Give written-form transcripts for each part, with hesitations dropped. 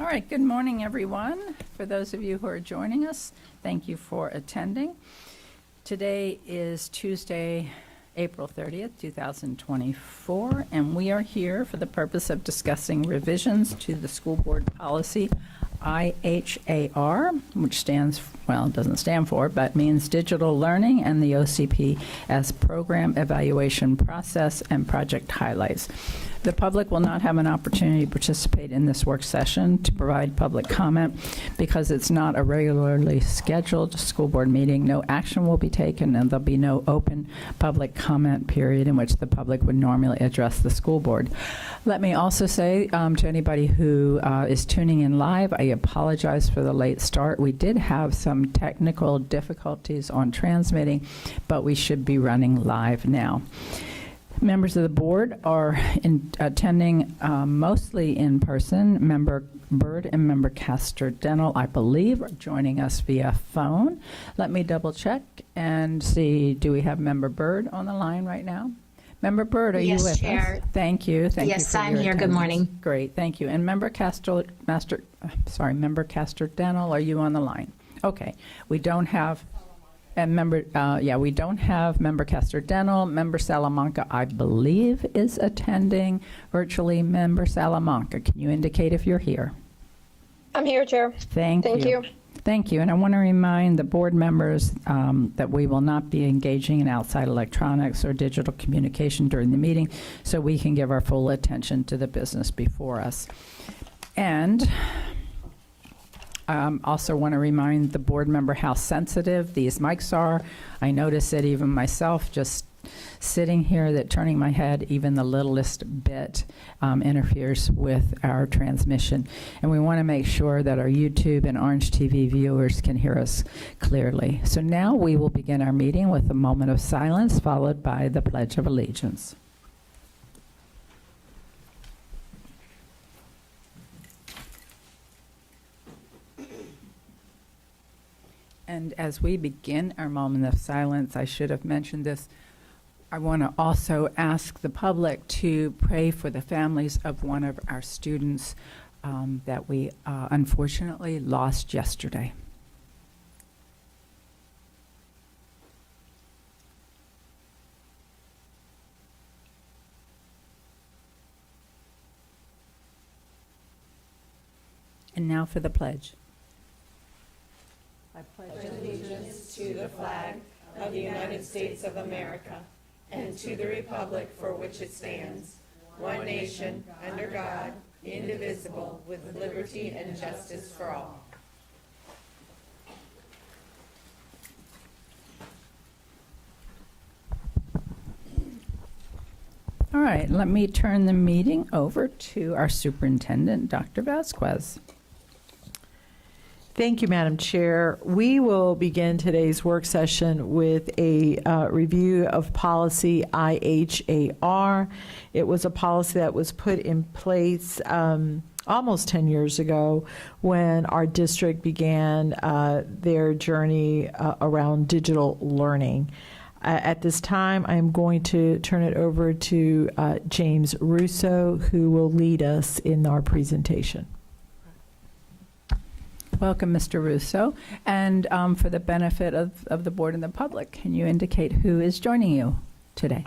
right, good morning, everyone. For those of you who are joining us, thank you for attending. Today is Tuesday, April 30th, 2024, and we are here for the purpose of discussing revisions to the school board policy IHAR, which stands, well, it doesn't stand for, but means digital learning, and the OCPS program evaluation process and project highlights. The public will not have an opportunity to participate in this work session to provide public comment because it's not a regularly scheduled school board meeting. No action will be taken, and there'll be no open public comment period in which the public would normally address the school board. Let me also say to anybody who is tuning in live, I apologize for the late start. We did have some technical difficulties on transmitting, but we should be running live now. Members of the board are attending mostly in person. Member Byrd and Member Castor-Dental, I believe, are joining us via phone. Let me double check and see, do we have Member Byrd on the line right now? Member Byrd, are you with us? Yes, Chair. Thank you. Thank you for I'm your here. attendance. Good morning. Great, thank you. And Member Member Castor-Dental, are you on the line? Okay, we don't have. And we don't have Member Castor-Dental. Member Salamanca, I believe, is attending virtually. Member Salamanca, can you indicate if you're here? I'm here, Chair. Thank you. Thank you. And I want to remind the board members that we will not be engaging in outside electronics or digital communication during the meeting, so we can give our full attention to the business before us. And also want to remind the board member how sensitive these mics are. I notice that even myself, just sitting here, that turning my head even the littlest bit interferes with our transmission. And we want to make sure that our YouTube and Orange TV viewers can hear us clearly. So now we will begin our meeting with a moment of silence, followed by the Pledge of Allegiance. And as we begin our moment of silence, I should have mentioned this, I want to also ask the public to pray for the families of one of our students that we unfortunately lost yesterday. And now for the pledge. I pledge allegiance to the flag of the United States of America and to the republic for which it stands, one nation, under God, indivisible, with liberty and justice for all. All right, let me turn the meeting over to our superintendent, Dr. Vasquez. Thank you, Madam Chair. We will begin today's work session with a review of policy IHAR. It was a policy that was put in place almost 10 years ago when our district began their journey around digital learning. At this time, I am going to turn it over to James Russo, who will lead us in our presentation. Welcome, Mr. Russo. And for the benefit of the board and the public, can you indicate who is joining you today?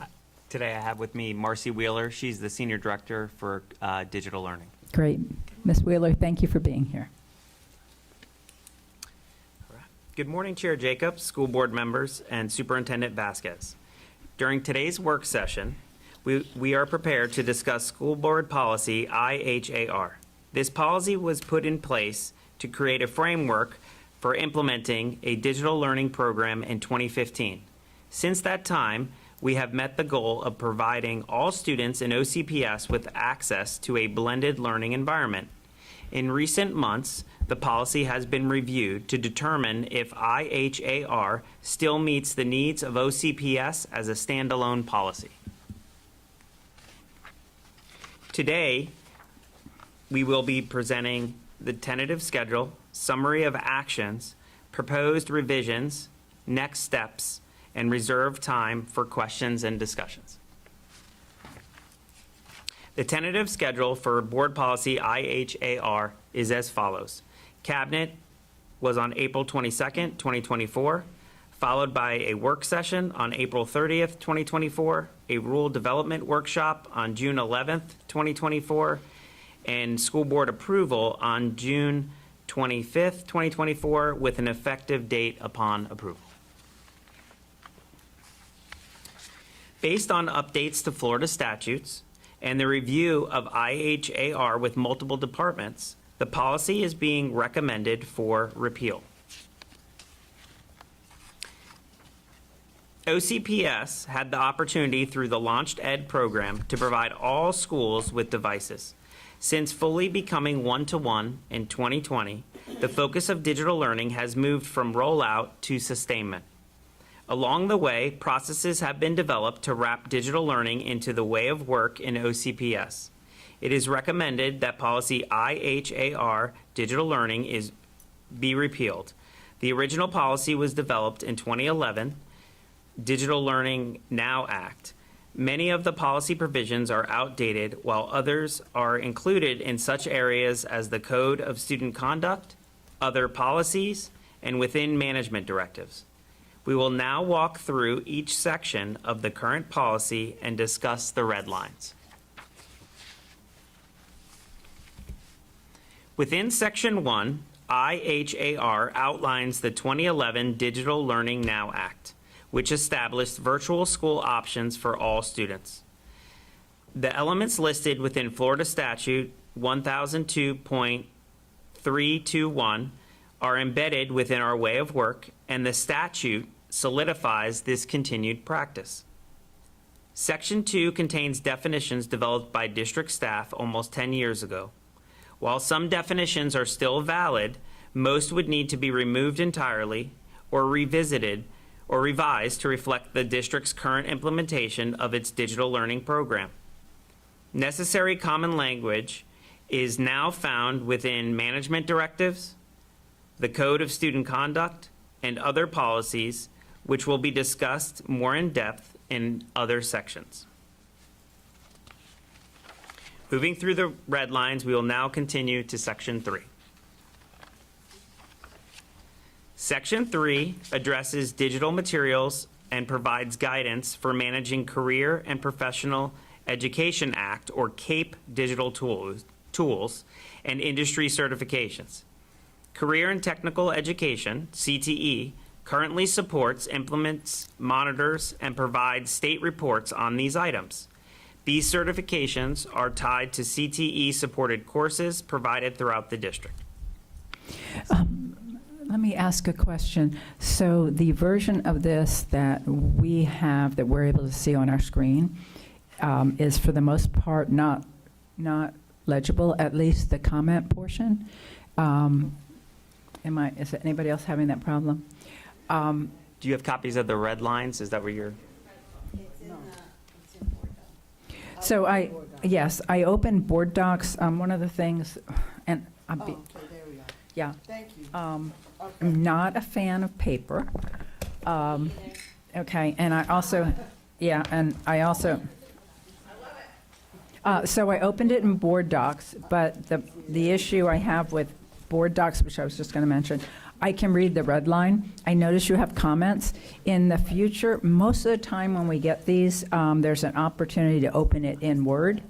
Today I have with me Marcy Wheeler. She's the Senior Director for Digital Learning. Great. Ms. Wheeler, thank you for being here. Good morning, Chair Jacobs, school board members, and Superintendent Vasquez. During today's work session, we are prepared to discuss school board policy IHAR. This policy was put in place to create a framework for implementing a digital learning program in 2015. Since that time, we have met the goal of providing all students in OCPS with access to a blended learning environment. In recent months, the policy has been reviewed to determine if IHAR still meets the needs of OCPS as a standalone policy. Today, we will be presenting the tentative schedule, summary of actions, proposed revisions, next steps, and reserve time for questions and discussions. The tentative schedule for Board Policy IHAR is as follows. Cabinet was on April 22nd, 2024, followed by a work session on April 30th, 2024, a rule development workshop on June 11th, 2024, and school board approval on June 25th, 2024, with an effective date upon approval. Based on updates to Florida statutes and the review of IHAR with multiple departments, the policy is being recommended for repeal. OCPS had the opportunity through the Launched Ed program to provide all schools with devices. Since fully becoming one-to-one in 2020, the focus of digital learning has moved from rollout to sustainment. Along the way, processes have been developed to wrap digital learning into the way of work in OCPS. It is recommended that policy IHAR, digital learning, be repealed. The original policy was developed in 2011, Digital Learning Now Act. Many of the policy provisions are outdated, while others are included in such areas as the Code of Student Conduct, other policies, and within management directives. We will now walk through each section of the current policy and discuss the red lines. Within Section 1, IHAR outlines the 2011 Digital Learning Now Act, which established virtual school options for all students. The elements listed within Florida Statute 1002.321 are embedded within our way of work, and the statute solidifies this continued practice. Section 2 contains definitions developed by district staff almost 10 years ago. While some definitions are still valid, most would need to be removed entirely or revisited or revised to reflect the district's current implementation of its digital learning program. Necessary common language is now found within management directives, the Code of Student Conduct, and other policies, which will be discussed more in depth in other sections. Moving through the red lines, we will now continue to Section 3. Section 3 addresses digital materials and provides guidance for managing Career and Professional Education Act, or CAPE, digital tools and industry certifications. Career and Technical Education, CTE, currently supports, implements, monitors, and provides state reports on these items. These certifications are tied to CTE-supported courses provided throughout the district. Let me ask a question. So the version of this that we have, that we're able to see on our screen, is for the most part not legible, at least the comment portion. Is anybody else having that problem? Do you have copies of the red lines? Is that where you're? So I opened BoardDocs. One of the things, and Okay, there we are. yeah. Thank you. I'm not a fan of paper. Okay, and I also, so I opened it in BoardDocs, but the issue I have with BoardDocs, which I was just going to mention, I can read the red line. I notice you have comments. In the future, most of the time when we get these, there's an opportunity to open it in Word,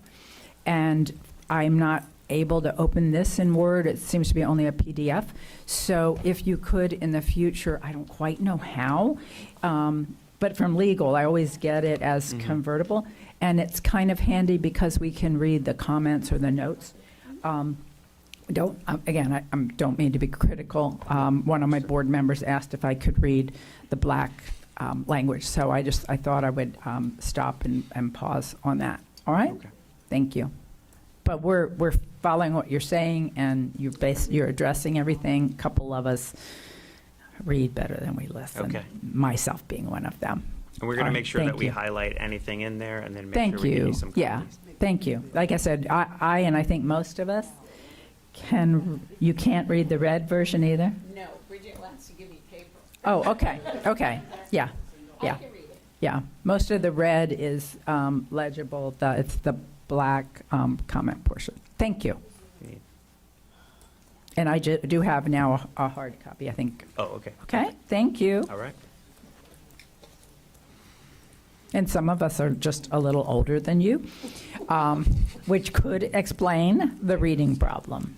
and I'm not able to open this in Word. It seems to be only a PDF. So if you could in the future, I don't quite know how, but from legal, I always get it as convertible, and it's kind of handy because we can read the comments or the notes. Don't mean to be critical. One of my board members asked if I could read the black language, so I thought I would stop and pause on that. All right? Okay. Thank you. But we're following what you're saying, and you're addressing everything. A couple of us read better than we listen. Okay. Myself being one of them. And we're going to All right, make sure that thank we you. highlight anything in there, and then make Thank sure we give you. you some copies. Yeah. Thank you. Like I said, I and I think most of us you can't read the red version either? No, Bridget wants to give me paper. Oh, okay, okay, yeah, yeah, I can read it. yeah. Most of the red is legible, it's the black comment portion. Thank you. And I do have now a hard copy, I think. Oh, okay. Okay, thank you. All right. And some of us are just a little older than you, which could explain the reading problem.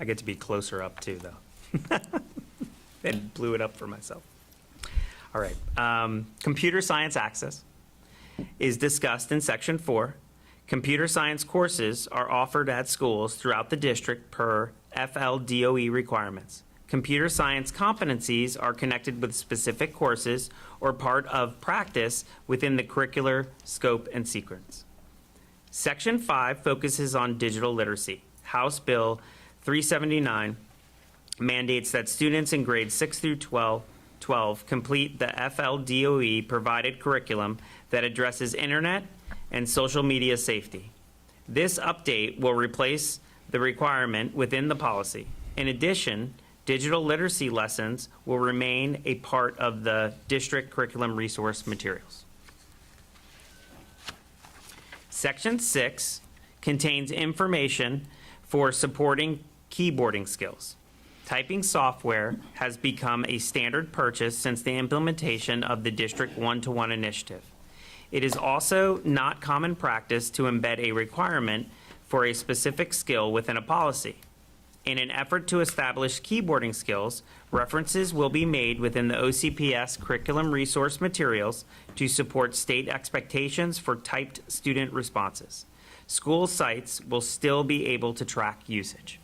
I get to be closer up too, though. And blew it up for myself. All right. Computer science access is discussed in Section 4. Computer science courses are offered at schools throughout the district per FLDOE requirements. Computer science competencies are connected with specific courses or part of practice within the curricular scope and sequence. Section 5 focuses on digital literacy. House Bill 379 mandates that students in grades 6 through 12 complete the FLDOE provided curriculum that addresses internet and social media safety. This update will replace the requirement within the policy. In addition, digital literacy lessons will remain a part of the district curriculum resource materials. Section 6 contains information for supporting keyboarding skills. Typing software has become a standard purchase since the implementation of the District 1-to-1 initiative. It is also not common practice to embed a requirement for a specific skill within a policy. In an effort to establish keyboarding skills, references will be made within the OCPS curriculum resource materials to support state expectations for typed student responses. School sites will still be able to track usage.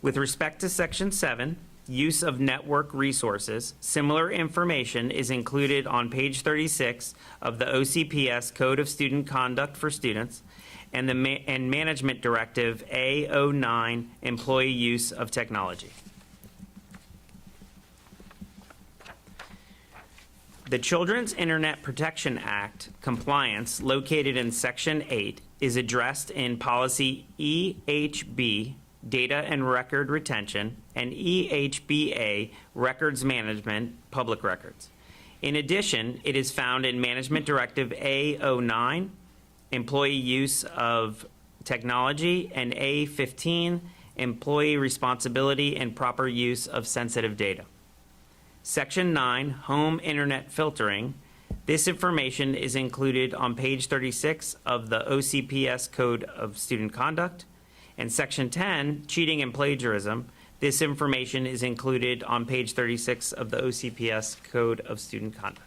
With respect to Section 7, use of network resources, similar information is included on page 36 of the OCPS Code of Student Conduct for Students and Management Directive A09, Employee Use of Technology. The Children's Internet Protection Act compliance located in Section 8 is addressed in Policy EHB, Data and Record Retention, and EHBA, Records Management, Public Records. In addition, it is found in Management Directive A09, Employee Use of Technology, and A15, Employee Responsibility and Proper Use of Sensitive Data. Section 9, Home Internet Filtering. This information is included on page 36 of the OCPS Code of Student Conduct. And Section 10, Cheating and Plagiarism. This information is included on page 36 of the OCPS Code of Student Conduct.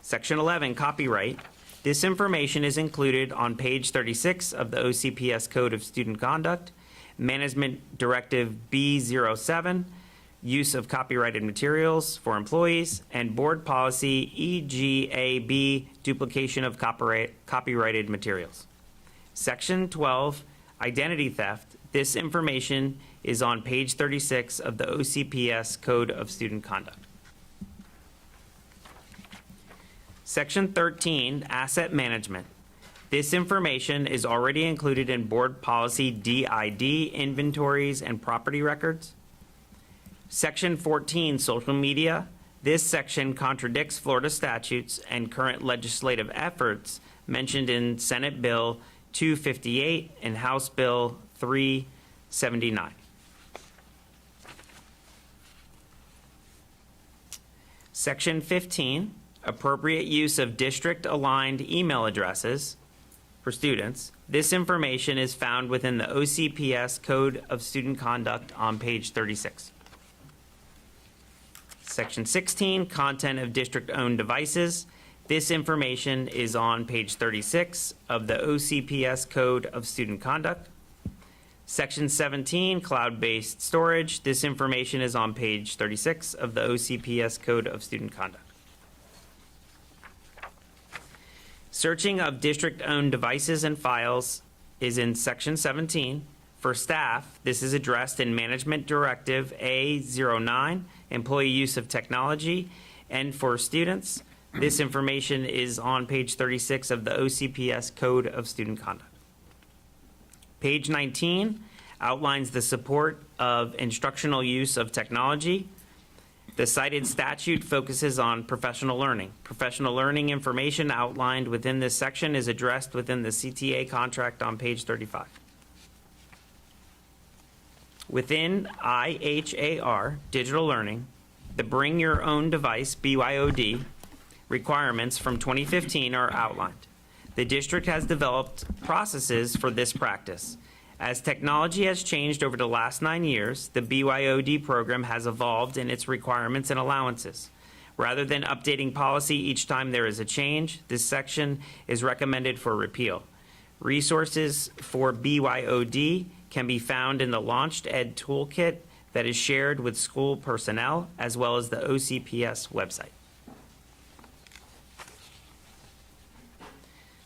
Section 11, Copyright. This information is included on page 36 of the OCPS Code of Student Conduct. Management Directive B07, Use of Copyrighted Materials for Employees, and Board Policy EGAB, Duplication of Copyrighted Materials. Section 12, Identity Theft. This information is on page 36 of the OCPS Code of Student Conduct. Section 13, Asset Management. This information is already included in Board Policy DID, Inventories and Property Records. Section 14, Social Media. This section contradicts Florida statutes and current legislative efforts mentioned in Senate Bill 258 and House Bill 379. Section 15, appropriate use of district-aligned email addresses for students. This information is found within the OCPS Code of Student Conduct on page 36. Section 16, content of district-owned devices. This information is on page 36 of the OCPS Code of Student Conduct. Section 17, cloud-based storage. This information is on page 36 of the OCPS Code of Student Conduct. Searching of district-owned devices and files is in Section 17. For staff, this is addressed in Management Directive A09, Employee Use of Technology. And for students, this information is on page 36 of the OCPS Code of Student Conduct. Page 19 outlines the support of instructional use of technology. The cited statute focuses on professional learning. Professional learning information outlined within this section is addressed within the CTA contract on page 35. Within IHAR, digital learning, the Bring Your Own Device, BYOD, requirements from 2015 are outlined. The district has developed processes for this practice. As technology has changed over the last 9 years, the BYOD program has evolved in its requirements and allowances. Rather than updating policy each time there is a change, this section is recommended for repeal. Resources for BYOD can be found in the Launched Ed Toolkit that is shared with school personnel, as well as the OCPS website.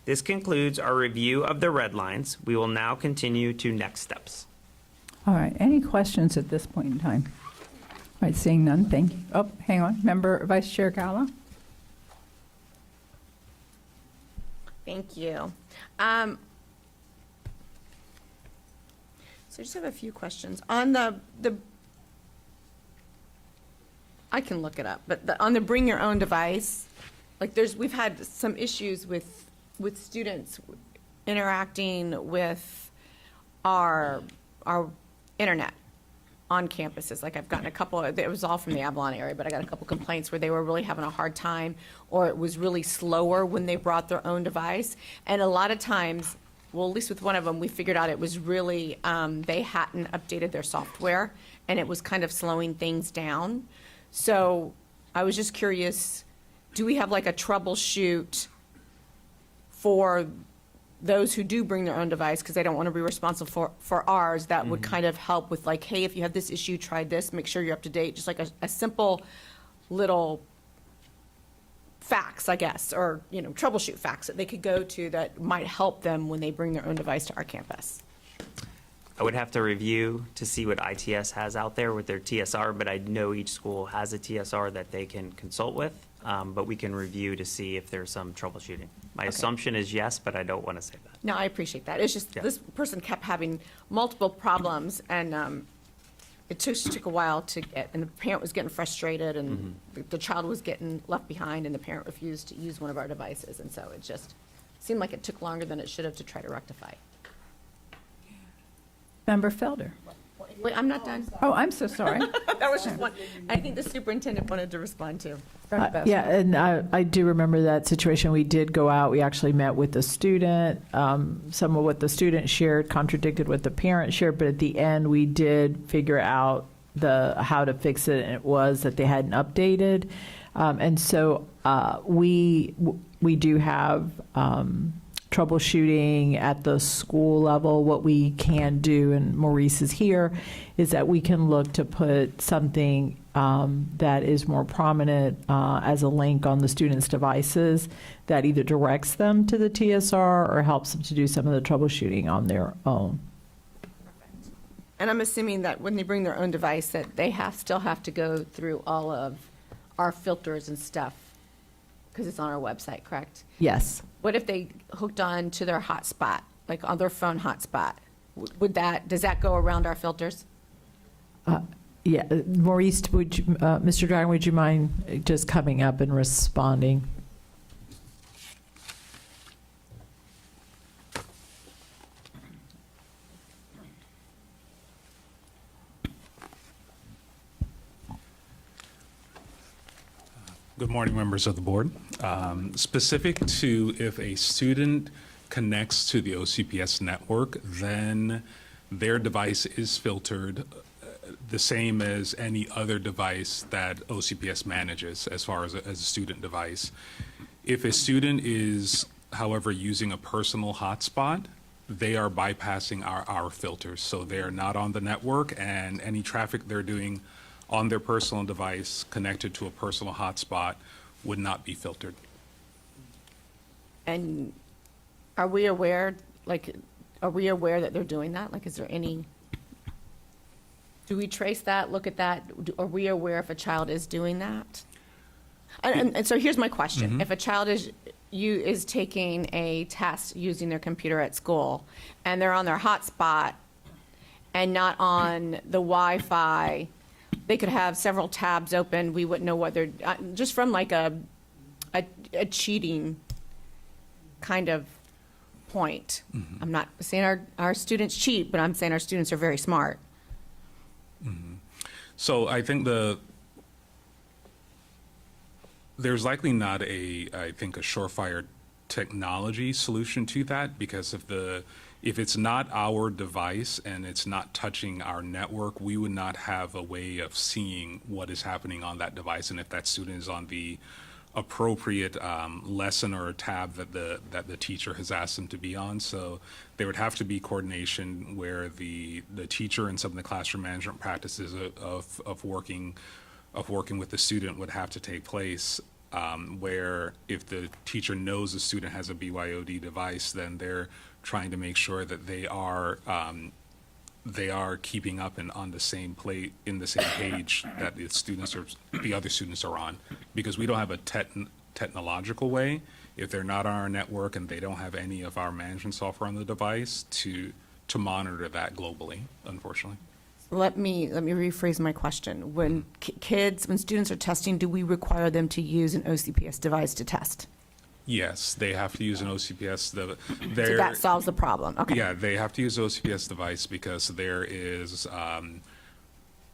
This concludes our review of the red lines. We will now continue to next steps. All right, any questions at this point in time? All right, seeing none, thank you. Oh, hang on, Member Vice Chair Gallo? Thank you. So I just have a few questions. On the I can look it up, but on the Bring Your Own Device, like we've had some issues with students interacting with our internet on campuses. Like I've gotten a couple, it was all from the Avalon area, but I got a couple complaints where they were really having a hard time, or it was really slower when they brought their own device. And a lot of times, well, at least with one of them, we figured out it was really, they hadn't updated their software, and it was kind of slowing things down. So I was just curious, do we have like a troubleshoot for those who do bring their own device, because they don't want to be responsible for ours, that would kind of help with like, hey, if you have this issue, try this, make sure you're up to date, just like a simple little fax, I guess, or, troubleshoot fax that they could go to that might help them when they bring their own device to our campus. I would have to review to see what ITS has out there with their TSR, but I know each school has a TSR that they can consult with, but we can review to see if there's some troubleshooting. My assumption is yes, but I don't want to say that. No, I appreciate that. It's just, Yeah. this person kept having multiple problems, and it took a while to get, and the parent was getting frustrated, and the child was getting left behind, and the parent refused to use one of our devices, and so it just seemed like it took longer than it should have to try to rectify. Member Felder? Wait, I'm not done. Oh, I'm so sorry. That was just one, I think the superintendent wanted to respond to. Yeah, and I do remember that situation. We did go out, we actually met with the student. Some of what the student shared contradicted what the parent shared, but at the end, we did figure out how to fix it, and it was that they hadn't updated. And so we do have troubleshooting at the school level. What we can do, and Maurice is here, is that we can look to put something that is more prominent as a link on the students' devices that either directs them to the TSR or helps them to do some of the troubleshooting on their own. And I'm assuming that when they bring their own device, that they still have to go through all of our filters and stuff, because it's on our website, correct? Yes. What if they hooked on to their hotspot, like on their phone hotspot? Does that go around our filters? Yeah, Maurice, Mr. Dragon, would you mind just coming up and responding? Good morning, members of the board. Specific to if a student connects to the OCPS network, then their device is filtered the same as any other device that OCPS manages as far as a student device. If a student is, however, using a personal hotspot, they are bypassing our filters. So they're not on the network, and any traffic they're doing on their personal device connected to a personal hotspot would not be filtered. And are we aware that they're doing that? Like, is there any, do we trace that, look at that? Are we aware if a child is doing that? And so here's my question. If a child is taking a test using their computer at school, and they're on their hotspot and not on the Wi-Fi, they could have several tabs open. We wouldn't know what they're, just from like a cheating kind of point. I'm not saying our students cheat, but I'm saying our students are very smart. So I think there's likely not I think, a surefire technology solution to that, because if it's not our device and it's not touching our network, we would not have a way of seeing what is happening on that device and if that student is on the appropriate lesson or tab that the teacher has asked them to be on. So there would have to be coordination where the teacher and some of the classroom management practices of working with the student would have to take place, where if the teacher knows the student has a BYOD device, then they're trying to make sure that they are keeping up and on the same page that the other students are on, because we don't have a technological way, if they're not on our network and they don't have any of our management software on the device, to monitor that globally, unfortunately. Let me rephrase my question. When when students are testing, do we require them to use an OCPS device to test? Yes, they have to use an OCPS. So that solves the problem. Okay. Yeah, they have to use the OCPS device because there is,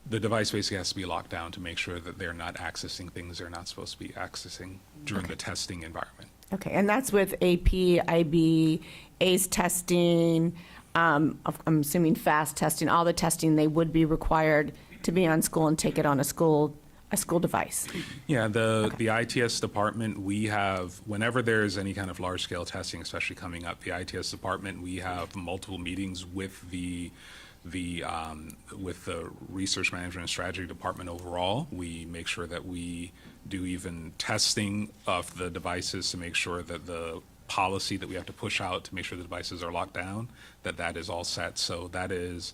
the device basically has to be locked down to make sure that they're not accessing things they're not supposed to be accessing during the testing environment. Okay, and that's with AP, IB, ACE testing, I'm assuming FAST testing, all the testing, they would be required to be on school and take it on a school device. Yeah, the ITS department, we have, whenever there's any kind of large-scale testing, especially coming up, the ITS department, we have multiple meetings with the research management and strategy department overall. We make sure that we do even testing of the devices to make sure that the policy that we have to push out to make sure the devices are locked down, that is all set. So that is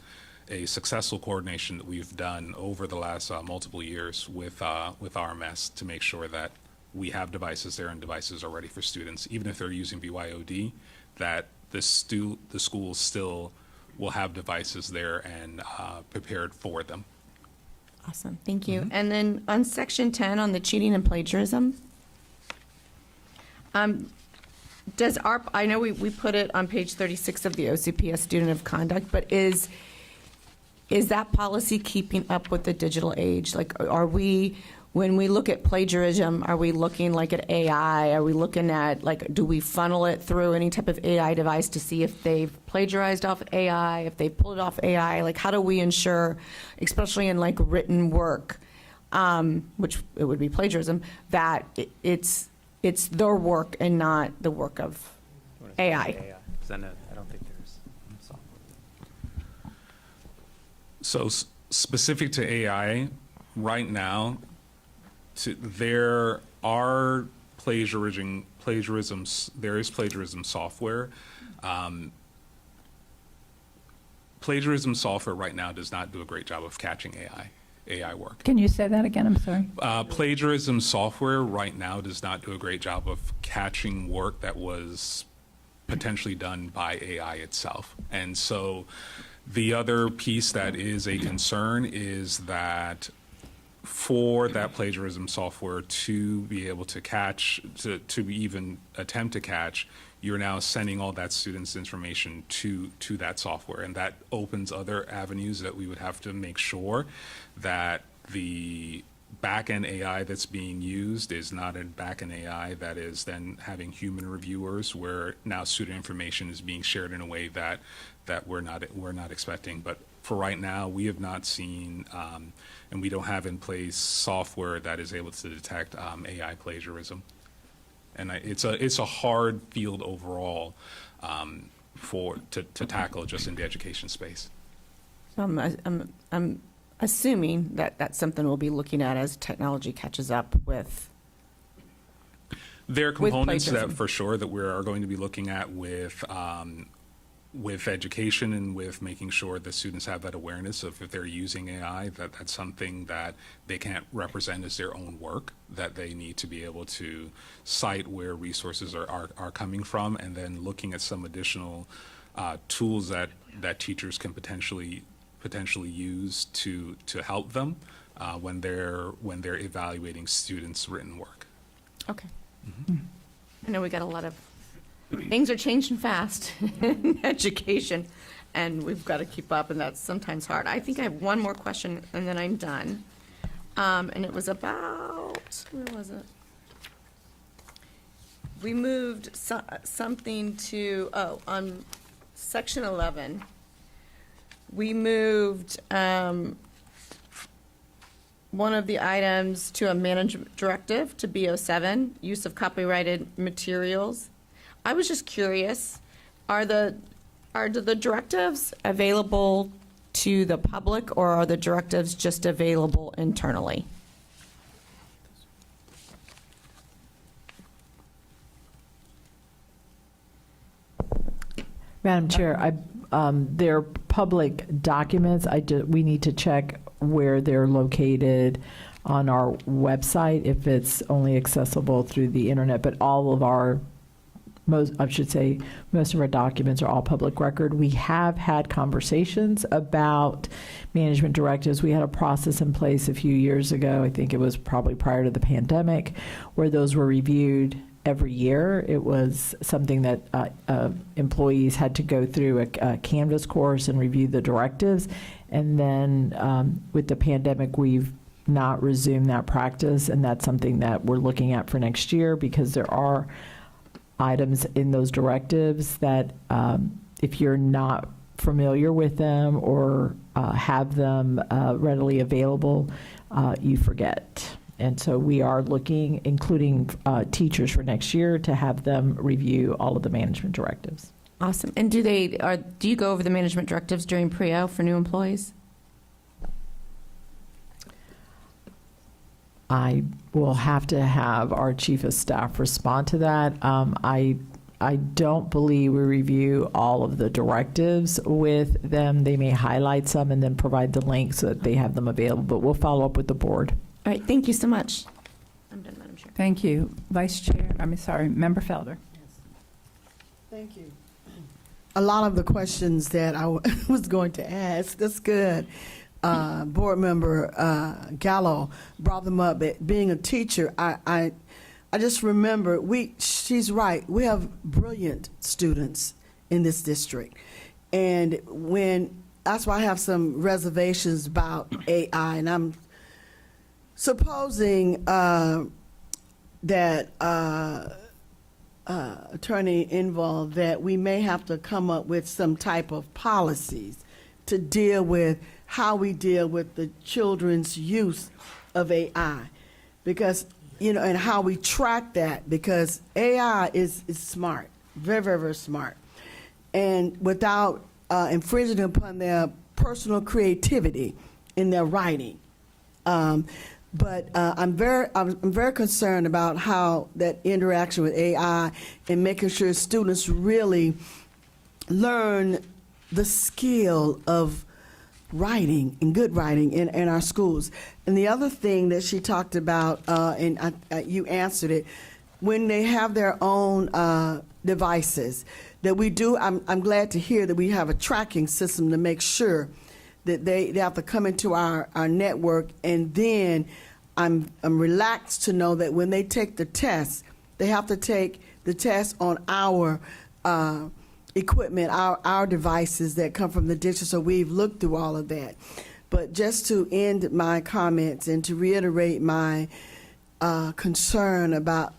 a successful coordination that we've done over the last multiple years with RMS to make sure that we have devices there and devices are ready for students, even if they're using BYOD, that the school still will have devices there and prepared for them. Awesome, thank you. And then on section 10, on the cheating and plagiarism, I know we put it on page 36 of the OCPS Student of Conduct, but is that policy keeping up with the digital age? Like, when we look at plagiarism, are we looking like at AI? Are we looking at, like, do we funnel it through any type of AI device to see if they've plagiarized off AI, if they pulled it off AI? Like, how do we ensure, especially in, like, written work, which it would be plagiarism, that it's their work and not the work of AI? Because I don't think there's software. So specific to AI, right now, there is plagiarism software. Plagiarism software right now does not do a great job of catching AI work. Can you say that again? I'm sorry. Plagiarism software right now does not do a great job of catching work that was potentially done by AI itself. And so the other piece that is a concern is that for that plagiarism software to be able to catch, to even attempt to catch, you're now sending all that student's information to that software. And that opens other avenues that we would have to make sure that the back-end AI that's being used is not a back-end AI that is then having human reviewers, where now student information is being shared in a way that we're not expecting. But for right now, we have not seen, and we don't have in place software that is able to detect AI plagiarism. And it's a hard field overall to tackle just in the education space. So I'm assuming that that's something we'll be looking at as technology catches up with. There are components that plagiarism. for sure that we are going to be looking at with education and with making sure that students have that awareness of, if they're using AI, that's something that they can't represent as their own work, that they need to be able to cite where resources are coming from, and then looking at some additional tools that teachers can potentially use to help them when they're evaluating students' written work. Okay. I know we got a lot of, things are changing fast in education. and we've got to keep up, and that's sometimes hard. I think I have one more question, and then I'm done. And it was about, where was it? We moved something to, on section 11, we moved one of the items to a management directive to B07, use of copyrighted materials. I was just curious, are the directives available to the public, or are the directives just available internally? Madam Chair, they're public documents. We need to check where they're located on our website, if it's only accessible through the internet, but all of our, most of our documents are all public record. We have had conversations about management directives. We had a process in place a few years ago, I think it was probably prior to the pandemic, where those were reviewed every year. It was something that employees had to go through a Canvas course and review the directives. And then with the pandemic, we've not resumed that practice, and that's something that we're looking at for next year, because there are items in those directives that if you're not familiar with them or have them readily available, you forget. And so we are looking, including teachers for next year, to have them review all of the management directives. Awesome. And do you go over the management directives during PRIO for new employees? I will have to have our chief of staff respond to that. I don't believe we review all of the directives with them. They may highlight some and then provide the link so that they have them available, but we'll follow up with the board. All right, thank you so much. I'm done, Madam Chair. Thank you. Member Felder. Thank you. A lot of the questions that I was going to ask, that's good. Board Member Gallo brought them up. Being a teacher, I just remember, she's right, we have brilliant students in this district. And that's why I have some reservations about AI, and I'm supposing that Attorney involved, that we may have to come up with some type of policies to deal with how we deal with the children's use of AI, because, and how we track that, because AI is smart, very, very, very smart, and without infringing upon their personal creativity in their writing. But I'm very concerned about how that interaction with AI and making sure students really learn the skill of writing and good writing in our schools. And the other thing that she talked about, and you answered it, when they have their own devices, that we do, I'm glad to hear that we have a tracking system to make sure that they have to come into our network, and then I'm relaxed to know that when they take the test, they have to take the test on our equipment, our devices that come from the district. So we've looked through all of that. But just to end my comments and to reiterate my concern about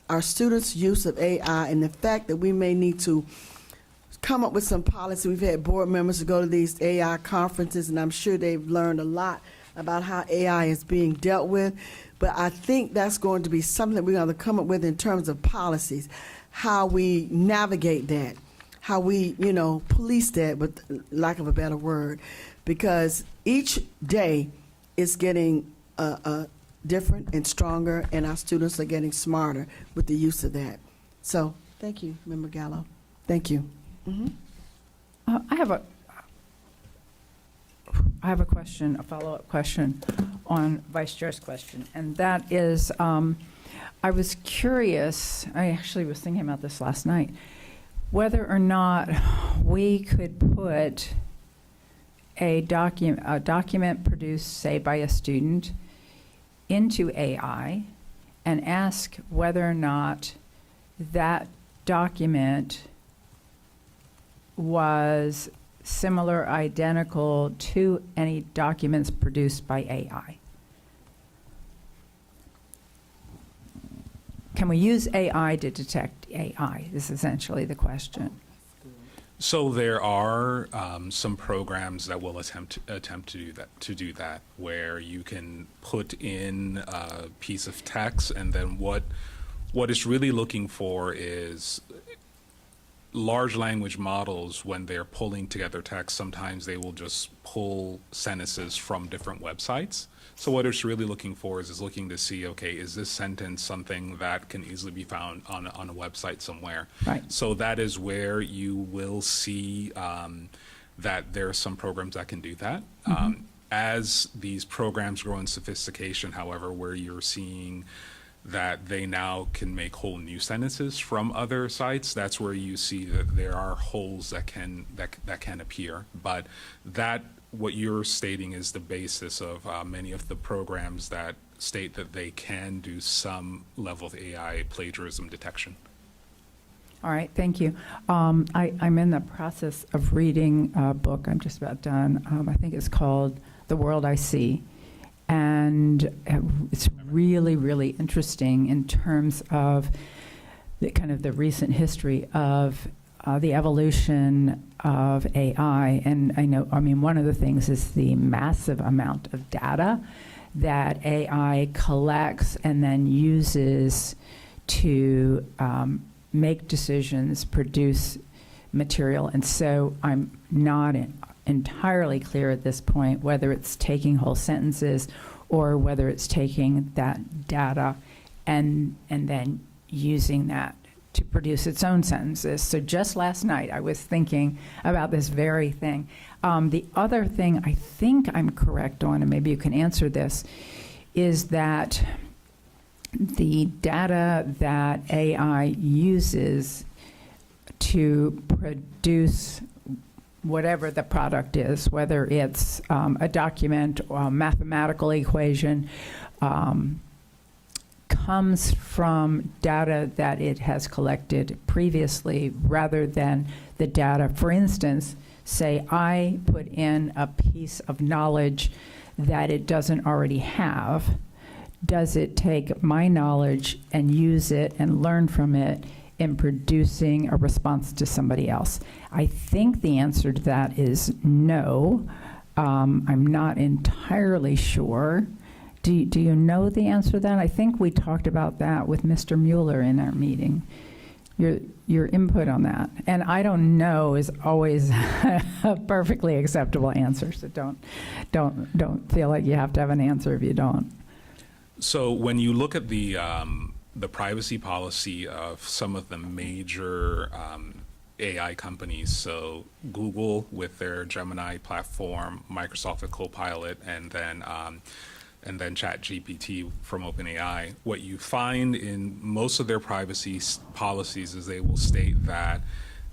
our students' use of AI and the fact that we may need to come up with some policy. We've had board members to go to these AI conferences, and I'm sure they've learned a lot about how AI is being dealt with. But I think that's going to be something that we're going to come up with in terms of policies, how we navigate that, how we, police that, with lack of a better word, because each day is getting different and stronger, and our students are getting smarter with the use of that. So thank you, Member Gallo. Thank you. Mm-hmm. I have a question, a follow-up question on Vice Chair's question, and that is, I was curious, I actually was thinking about this last night, whether or not we could put a document produced, say, by a student into AI and ask whether or not that document was similar, identical to any documents produced by AI? Can we use AI to detect AI, is essentially the question. So there are some programs that will attempt to do that, where you can put in a piece of text, and then what it's really looking for is large language models. When they're pulling together text, sometimes they will just pull sentences from different websites. So what it's really looking for is looking to see, okay, is this sentence something that can easily be found on a website somewhere? Right. So that is where you will see that there are some programs that can do that. As these programs grow in sophistication, however, where you're seeing that they now can make whole new sentences from other sites, that's where you see that there are holes that can appear. But that, what you're stating, is the basis of many of the programs that state that they can do some level of AI plagiarism detection. All right, thank you. I'm in the process of reading a book. I'm just about done. I think it's called The World I See. And it's really, really interesting in terms of the kind of the recent history of the evolution of AI. And I mean, one of the things is the massive amount of data that AI collects and then uses to make decisions, produce material. And so I'm not entirely clear at this point whether it's taking whole sentences or whether it's taking that data and then using that to produce its own sentences. So just last night I was thinking about this very thing. The other thing I think I'm correct on, and maybe you can answer this, is that the data that AI uses to produce whatever the product is, whether it's a document or a mathematical equation, comes from data that it has collected previously rather than the data. For instance, say I put in a piece of knowledge that it doesn't already have. Does it take my knowledge and use it and learn from it in producing a response to somebody else? I think the answer to that is no. I'm not entirely sure. Do you know the answer to that? I think we talked about that with Mr. Mueller in our meeting. Your input on that. And I don't know is always a perfectly acceptable answer, so don't feel like you have to have an answer if you don't. So when you look at the privacy policy of some of the major AI companies, so Google with their Gemini platform, Microsoft with Copilot, and then ChatGPT from OpenAI, what you find in most of their privacy policies is they will state that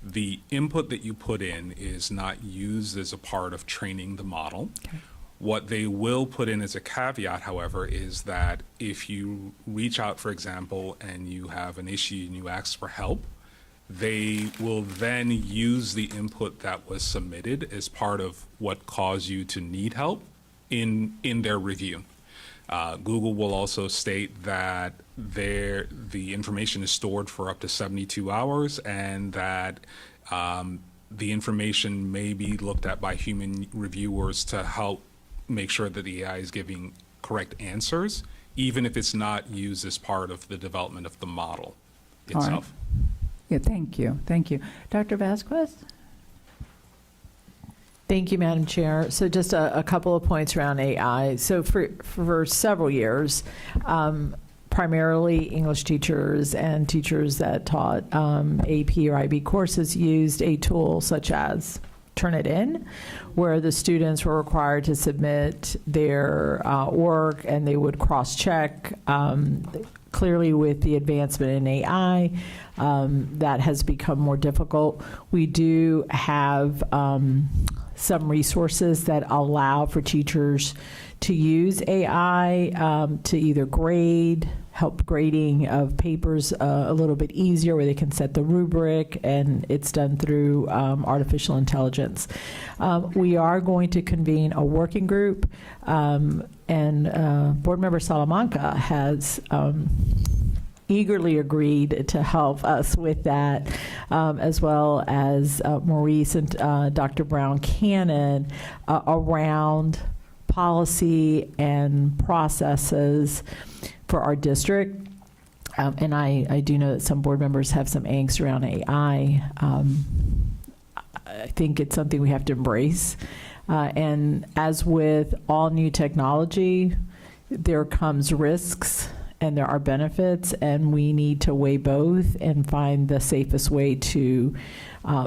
the input that you put in is not used as a part of training the model. Okay. What they will put in as a caveat, however, is that if you reach out, for example, and you have an issue and you ask for help, they will then use the input that was submitted as part of what caused you to need help in their review. Google will also state that the information is stored for up to 72 hours and that the information may be looked at by human reviewers to help make sure that the AI is giving correct answers, even if it's not used as part of the development of the model itself. All right. Yeah, thank you. Thank you. Dr. Vasquez? Thank you, Madam Chair. So just a couple of points around AI. So for several years, primarily English teachers and teachers that taught AP or IB courses used a tool such as Turnitin, where the students were required to submit their work and they would cross-check. Clearly, with the advancement in AI, that has become more difficult. We do have some resources that allow for teachers to use AI to either grade, help grading of papers a little bit easier, where they can set the rubric, and it's done through artificial intelligence. We are going to convene a working group, and Board Member Salamanca has eagerly agreed to help us with that, as well as Maurice and Dr. Brown Cannon around policy and processes for our district. And I do know that some board members have some angst around AI. I think it's something we have to embrace. And as with all new technology, there comes risks and there are benefits, and we need to weigh both and find the safest way to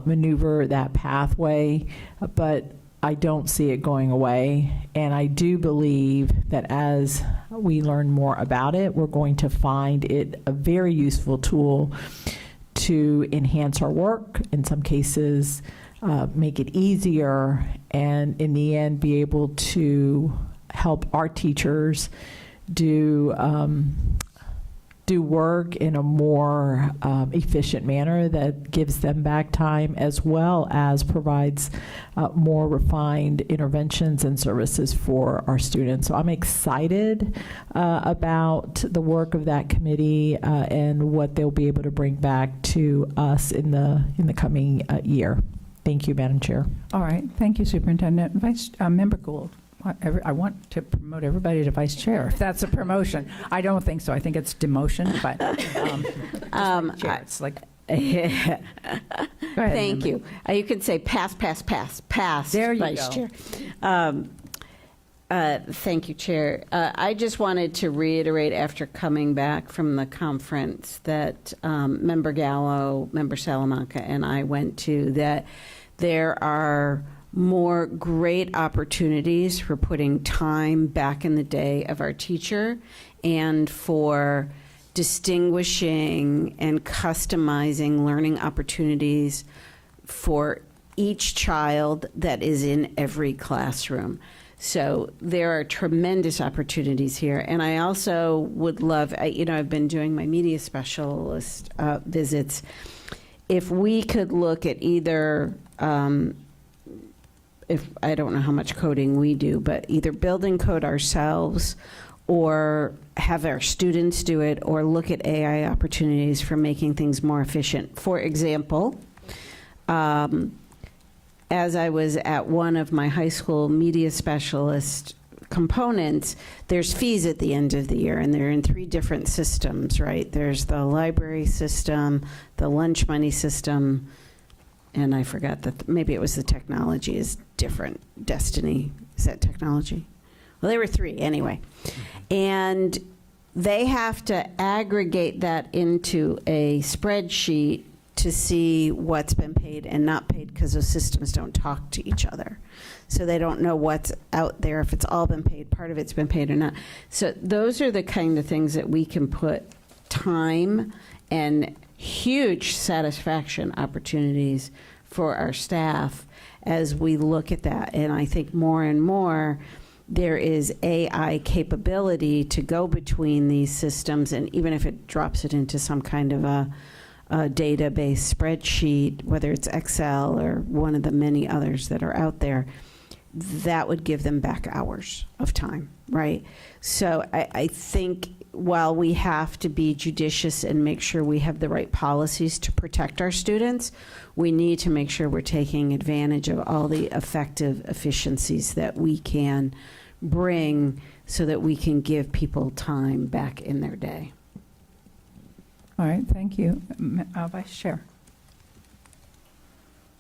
maneuver that pathway. But I don't see it going away, and I do believe that as we learn more about it, we're going to find it a very useful tool to enhance our work, in some cases make it easier, and in the end be able to help our teachers do work in a more efficient manner that gives them back time, as well as provides more refined interventions and services for our students. So I'm excited about the work of that committee and what they'll be able to bring back to us in the coming year. Thank you, Madam Chair. All right, thank you, Superintendent. Member Gould. I want to promote everybody to vice chair, if that's a promotion. I don't think so. I think it's demotion, but chair. It's like, go ahead. Thank you. You can say pass, There you Vice go. Chair. Thank you, Chair. I just wanted to reiterate, after coming back from the conference that Member Gallo, Member Salamanca, and I went to, that there are more great opportunities for putting time back in the day of our teacher and for distinguishing and customizing learning opportunities for each child that is in every classroom. So there are tremendous opportunities here. And I also would love, I've been doing my media specialist visits. If we could look at either, if I don't know how much coding we do, but either building code ourselves or have our students do it, or look at AI opportunities for making things more efficient. For example, as I was at one of my high school media specialist components, there's fees at the end of the year, and they're in 3 different systems, right? There's the library system, the lunch money system, and I forgot that maybe it was the technology is different. Destiny, is that technology? Well, there were 3 anyway. And they have to aggregate that into a spreadsheet to see what's been paid and not paid, because those systems don't talk to each other. So they don't know what's out there, if it's all been paid, part of it's been paid or not. So those are the kind of things that we can put time and huge satisfaction opportunities for our staff as we look at that. And I think more and more there is AI capability to go between these systems, and even if it drops it into some kind of a database spreadsheet, whether it's Excel or one of the many others that are out there, that would give them back hours of time, right? So I think while we have to be judicious and make sure we have the right policies to protect our students, we need to make sure we're taking advantage of all the effective efficiencies that we can bring so that we can give people time back in their day. all right, thank you. Vice Chair.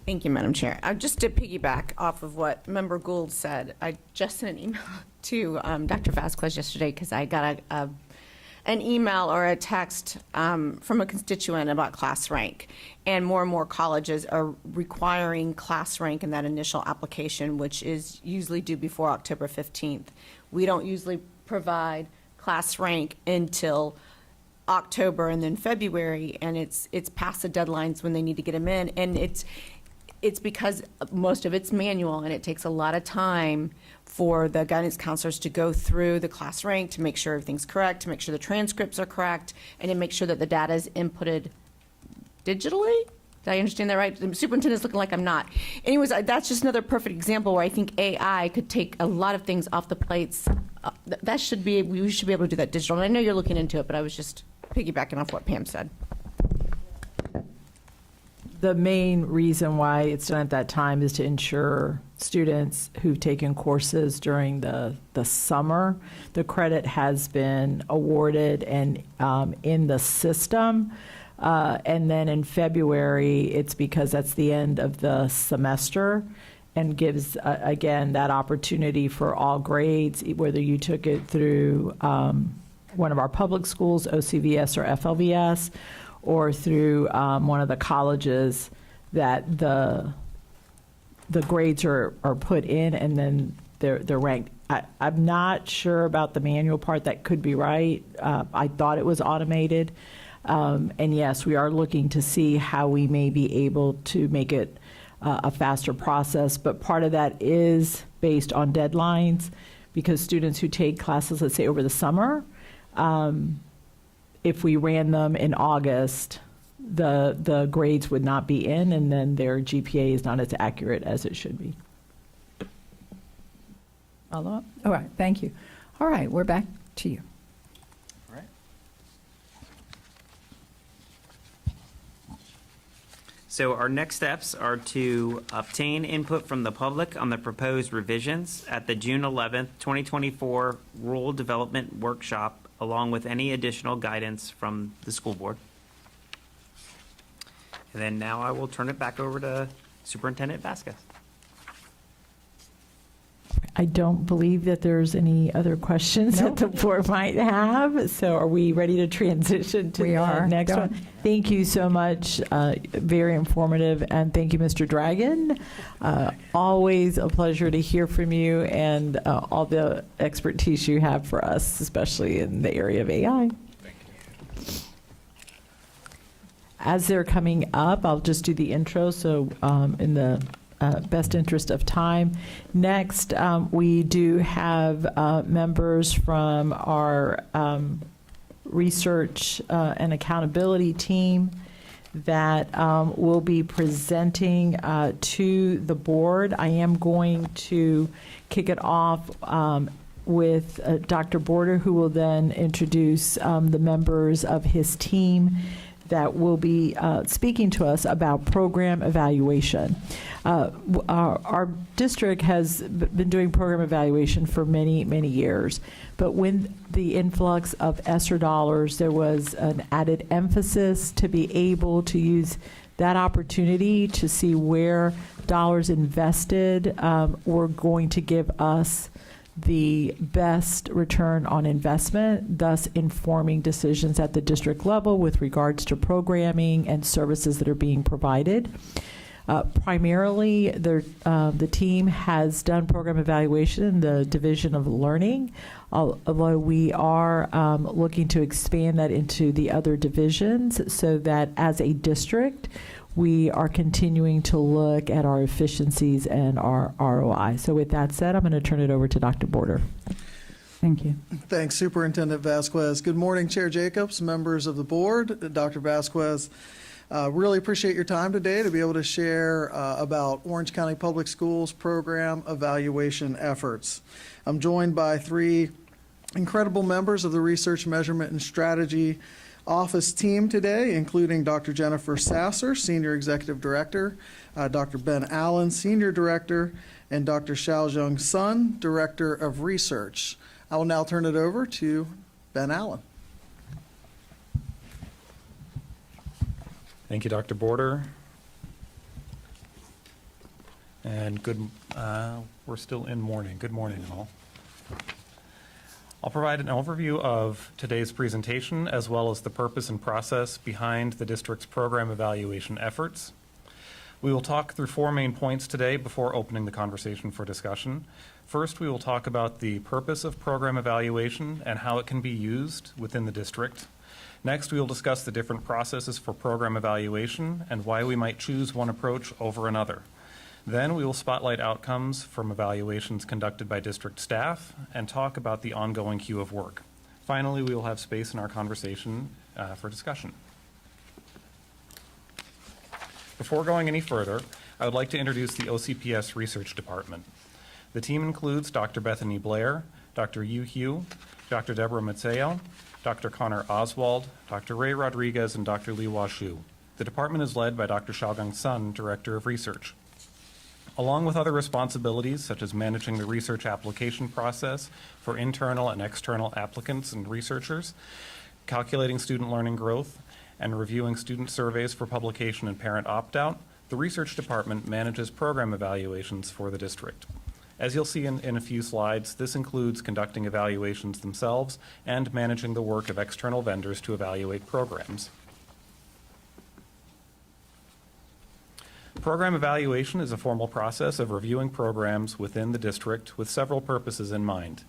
Thank you, Madam Chair. Just to piggyback off of what Member Gould said, I just sent an email to Dr. Vasquez yesterday because I got an email or a text from a constituent about class rank. And more colleges are requiring class rank in that initial application, which is usually due before October 15th. We don't usually provide class rank until October and then February, and it's past the deadlines when they need to get them in. And it's because most of it's manual, and it takes a lot of time for the guidance counselors to go through the class rank to make sure everything's correct, to make sure the transcripts are correct, and to make sure that the data is inputted digitally. Did I understand that right? The superintendent's looking like I'm not. Anyways, that's just another perfect example where I think AI could take a lot of things off the plates. We should be able to do that digital. And I know you're looking into it, but I was just piggybacking off what Pam said. The main reason why it's done at that time is to ensure students who've taken courses during the summer, the credit has been awarded and in the system. And then in February, it's because that's the end of the semester and gives, again, that opportunity for all grades, whether you took it through one of our public schools, OCVS or FLVS, or through one of the colleges, that the grades are put in and then they're ranked. I'm not sure about the manual part. That could be right. I thought it was automated. And yes, we are looking to see how we may be able to make it a faster process. But part of that is based on deadlines, because students who take classes, let's say over the summer, if we ran them in August, the grades would not be in, and then their GPA is not as accurate as it should be. Follow up? All right, thank you. All right, we're back to you. So our next steps are to obtain input from the public on the proposed revisions at the June 11th, 2024 Rule Development Workshop, along with any additional guidance from the school board. And then now I will turn it back over to Superintendent Vasquez. I don't believe that there's any other questions that the board might have. So are we ready to transition to the next one? Thank you so much. Very informative. And thank you, Mr. Dragon. Always a pleasure to hear from you and all the expertise you have for us, especially in the area of AI. As they're coming up, I'll just do the intro. So in the best interest of time. Next, we do have members from our research and accountability team that will be presenting to the board. I am going to kick it off with Dr. Border, who will then introduce the members of his team that will be speaking to us about program evaluation. Our district has been doing program evaluation for many, many years, but when the influx of ESSER dollars, there was an added emphasis to be able to use that opportunity to see where dollars invested were going to give us the best return on investment, thus informing decisions at the district level with regards to programming and services that are being provided. Primarily, the team has done program evaluation in the Division of Learning, although we are looking to expand that into the other divisions so that as a district, we are continuing to look at our efficiencies and our ROI. So with that said, I'm going to turn it over to Dr. Border. Thank you. Thanks, Superintendent Vasquez. Good morning, Chair Jacobs, members of the board, Dr. Vasquez. Really appreciate your time today to be able to share about Orange County Public Schools program evaluation efforts. I'm joined by three incredible members of the Research, Measurement, and Strategy Office team today, including Dr. Jennifer Sasser, Senior Executive Director, Dr. Ben Allen, Senior Director, and Dr. Xiaozheng Sun, Director of Research. I will now turn it over to Ben Allen. Thank you, Dr. Border. And we're still in morning. Good morning, all. I'll provide an overview of today's presentation, as well as the purpose and process behind the district's program evaluation efforts. We will talk through four main points today before opening the conversation for discussion. First, we will talk about the purpose of program evaluation and how it can be used within the district. Next, we will discuss the different processes for program evaluation and why we might choose one approach over another. Then we will spotlight outcomes from evaluations conducted by district staff and talk about the ongoing queue of work. Finally, we will have space in our conversation for discussion. Before going any further, I would like to introduce the OCPS Research Department. The team includes Dr. Bethany Blair, Dr. Yu Hugh, Dr. Deborah Mazzeo, Dr. Connor Oswald, Dr. Ray Rodriguez, and Dr. Li Washu. The department is led by Dr. Xiaogang Sun, Director of Research. Along with other responsibilities, such as managing the research application process for internal and external applicants and researchers, calculating student learning growth, and reviewing student surveys for publication and parent opt-out, the research department manages program evaluations for the district. As you'll see in a few slides, this includes conducting evaluations themselves and managing the work of external vendors to evaluate programs. Program evaluation is a formal process of reviewing programs within the district with several purposes in mind: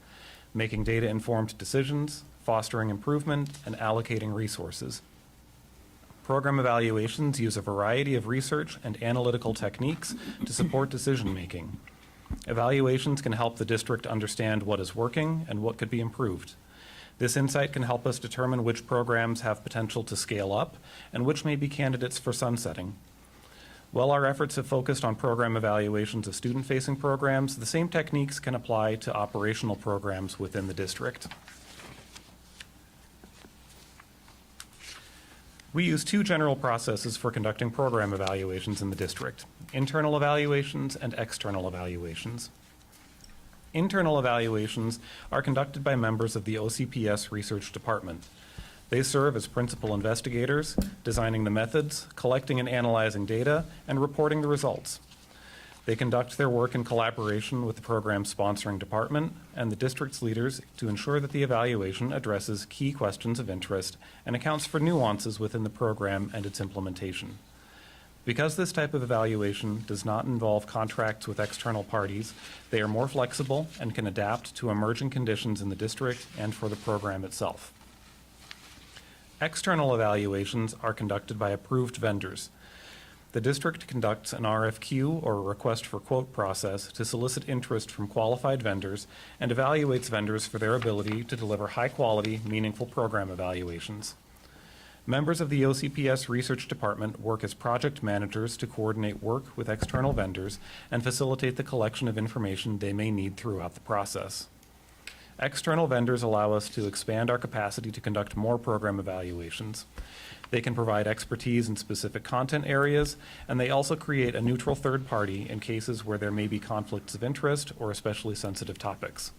making data-informed decisions, fostering improvement, and allocating resources. Program evaluations use a variety of research and analytical techniques to support decision-making. Evaluations can help the district understand what is working and what could be improved. This insight can help us determine which programs have potential to scale up and which may be candidates for sunsetting. While our efforts have focused on program evaluations of student-facing programs, the same techniques can apply to operational programs within the district. We use two general processes for conducting program evaluations in the district: internal evaluations and external evaluations. Internal evaluations are conducted by members of the OCPS Research Department. They serve as principal investigators, designing the methods, collecting and analyzing data, and reporting the results. They conduct their work in collaboration with the program's sponsoring department and the district's leaders to ensure that the evaluation addresses key questions of interest and accounts for nuances within the program and its implementation. Because this type of evaluation does not involve contracts with external parties, they are more flexible and can adapt to emerging conditions in the district and for the program itself. External evaluations are conducted by approved vendors. The district conducts an RFQ, or a request for quote process, to solicit interest from qualified vendors and evaluates vendors for their ability to deliver high-quality, meaningful program evaluations. Members of the OCPS Research Department work as project managers to coordinate work with external vendors and facilitate the collection of information they may need throughout the process. External vendors allow us to expand our capacity to conduct more program evaluations. They can provide expertise in specific content areas, and they also create a neutral third party in cases where there may be conflicts of interest or especially sensitive topics.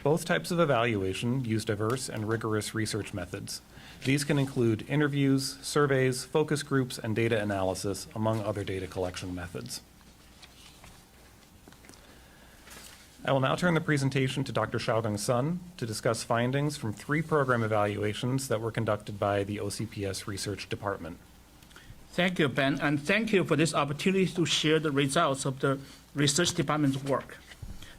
Both types of evaluation use diverse and rigorous research methods. These can include interviews, surveys, focus groups, and data analysis, among other data collection methods. I will now turn the presentation to Dr. Xiaogang Sun to discuss findings from 3 program evaluations that were conducted by the OCPS Research Department. Thank you, Ben, and thank you for this opportunity to share the results of the research department's work.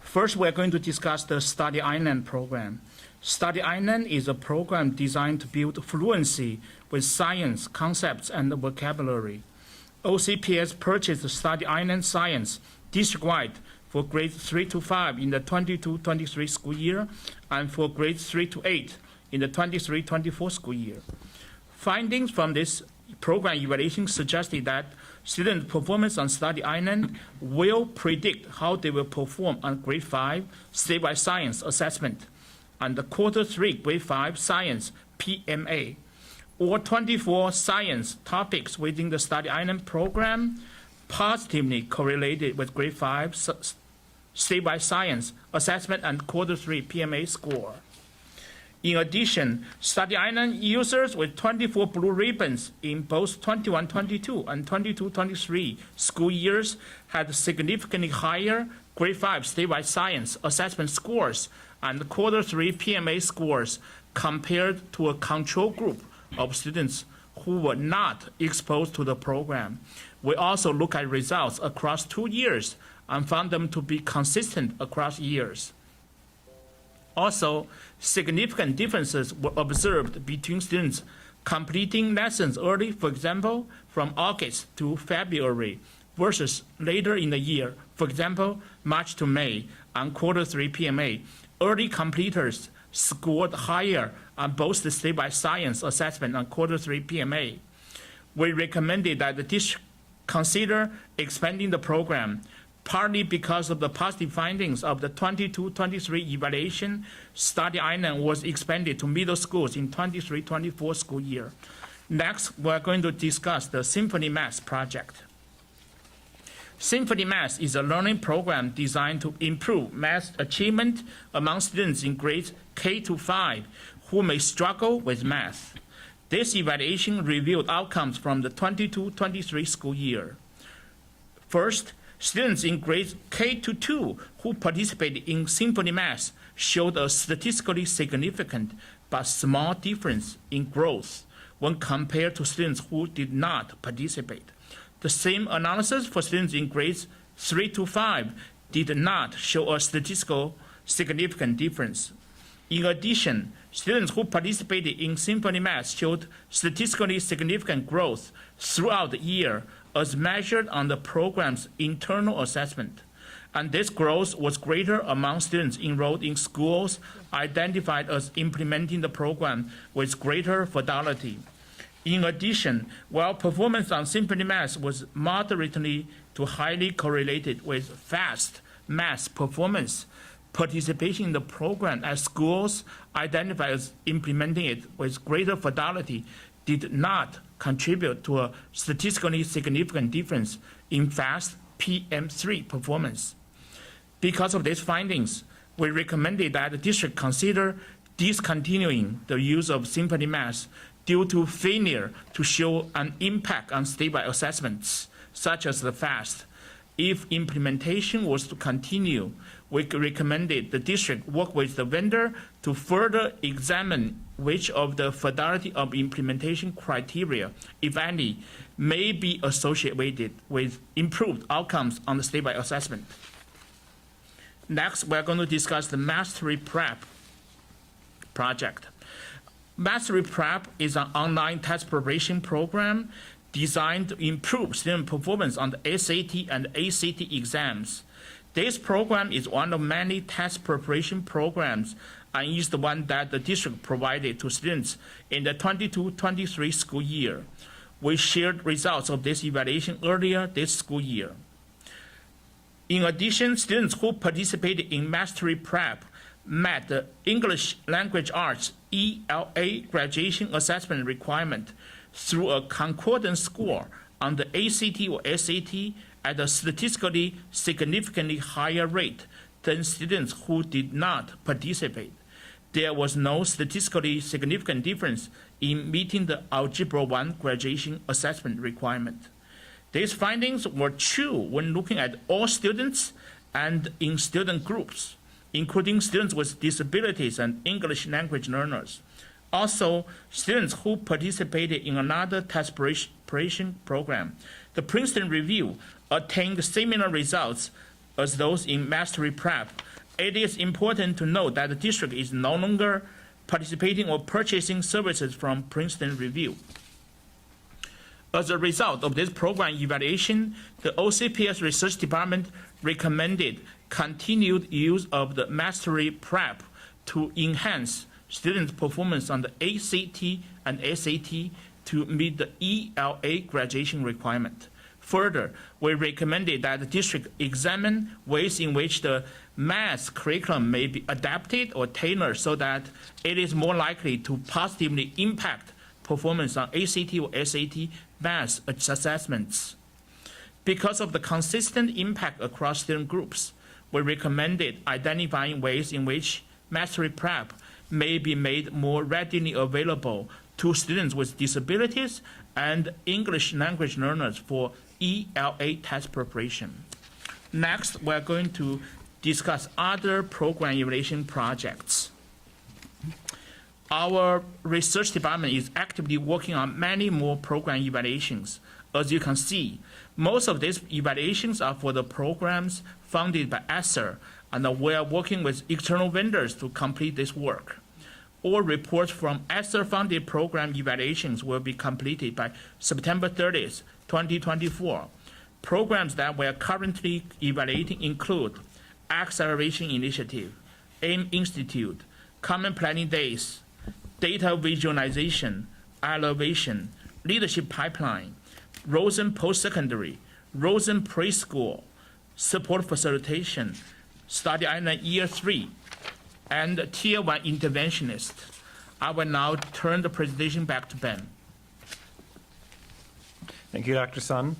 First, we're going to discuss the Study Island program. Study Island is a program designed to build fluency with science, concepts, and vocabulary. OCPS purchased Study Island Science district-wide for grades 3 to 5 in the 22-23 school year, and for grades 3 to 8 in the 23-24 school year. Findings from this program evaluation suggested that student performance on Study Island will predict how they will perform on grade 5 statewide science assessment and the quarter 3 grade 5 science PMA. All 24 science topics within the Study Island program positively correlated with grade 5 statewide science assessment and quarter 3 PMA score. In addition, Study Island users with 24 blue ribbons in both 21-22 and 22-23 school years had significantly higher grade 5 statewide science assessment scores and quarter 3 PMA scores compared to a control group of students who were not exposed to the program. We also look at results across 2 years and found them to be consistent across years. Also, significant differences were observed between students completing lessons early, for example, from August to February, versus later in the year. For example, March to May on quarter 3 PMA, early completers scored higher on both the statewide science assessment on quarter 3 PMA. We recommended that the district consider expanding the program, partly because of the positive findings of the 22-23 evaluation. Study Island was expanded to middle schools in 23-24 school year. Next, we're going to discuss the Symphony Math project. Symphony Math is a learning program designed to improve math achievement among students in grades K to 5 who may struggle with math. This evaluation reviewed outcomes from the 22-23 school year. First, students in grades K to 2 who participated in Symphony Math showed a statistically significant but small difference in growth when compared to students who did not participate. The same analysis for students in grades 3 to 5 did not show a statistical significant difference. In addition, students who participated in Symphony Math showed statistically significant growth throughout the year as measured on the program's internal assessment. And this growth was greater among students enrolled in schools identified as implementing the program with greater fidelity. In addition, while performance on Symphony Math was moderately to highly correlated with fast math performance, participation in the program at schools identified as implementing it with greater fidelity did not contribute to a statistically significant difference in fast PM3 performance. Because of these findings, we recommended that the district consider discontinuing the use of Symphony Math due to failure to show an impact on statewide assessments, such as the FAST. If implementation was to continue, we recommended the district work with the vendor to further examine which of the fidelity of implementation criteria, if any, may be associated with improved outcomes on the statewide assessment. Next, we're going to discuss the Mastery Prep project. Mastery Prep is an online test preparation program designed to improve student performance on the SAT and ACT exams. This program is one of many test preparation programs and is the one that the district provided to students in the 22-23 school year. We shared results of this evaluation earlier this school year. In addition, students who participated in Mastery Prep met the English Language Arts ELA graduation assessment requirement through a concordance score on the ACT or SAT at a statistically significantly higher rate than students who did not participate. There was no statistically significant difference in meeting the Algebra 1 graduation assessment requirement. These findings were true when looking at all students and in student groups, including students with disabilities and English language learners. Also, students who participated in another test preparation program, the Princeton Review, attained similar results as those in Mastery Prep. It is important to note that the district is no longer participating or purchasing services from Princeton Review. As a result of this program evaluation, the OCPS Research Department recommended continued use of the Mastery Prep to enhance students' performance on the ACT and SAT to meet the ELA graduation requirement. Further, we recommended that the district examine ways in which the math curriculum may be adapted or tailored so that it is more likely to positively impact performance on ACT or SAT math assessments. Because of the consistent impact across student groups, we recommended identifying ways in which Mastery Prep may be made more readily available to students with disabilities and English language learners for ELA test preparation. Next, we're going to discuss other program evaluation projects. Our research department is actively working on many more program evaluations. As you can see, most of these evaluations are for the programs funded by ESSER, and we are working with external vendors to complete this work. All reports from ESSER-funded program evaluations will be completed by September 30th, 2024. Programs that we are currently evaluating include Acceleration Initiative, AIM Institute, Common Planning Days, Data Visualization, Elevation, Leadership Pipeline, Rosen Post-Secondary, Rosen Preschool, Support Facilitation, Study Island Year 3, and Tier 1 Interventionist. I will now turn the presentation back to Ben. Thank you, Dr. Sun.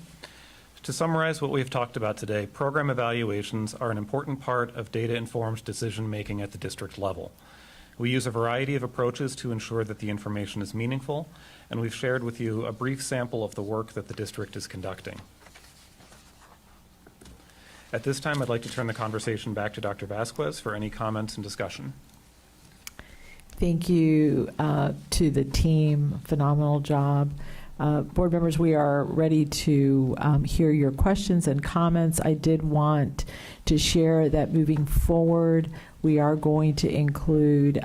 To summarize what we've talked about today, program evaluations are an important part of data-informed decision-making at the district level. We use a variety of approaches to ensure that the information is meaningful, and we've shared with you a brief sample of the work that the district is conducting. At this time, I'd like to turn the conversation back to Dr. Vasquez for any comments and discussion. Thank you to the team. Phenomenal job. Board members, we are ready to hear your questions and comments. I did want to share that moving forward, we are going to include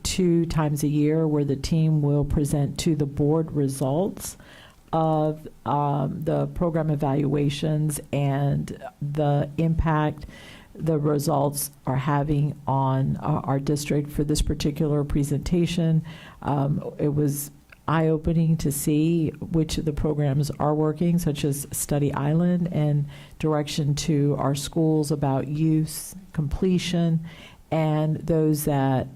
2 times a year where the team will present to the board results of the program evaluations and the impact the results are having on our district. For this particular presentation, it was eye-opening to see which of the programs are working, such as Study Island, and direction to our schools about use, completion, and those that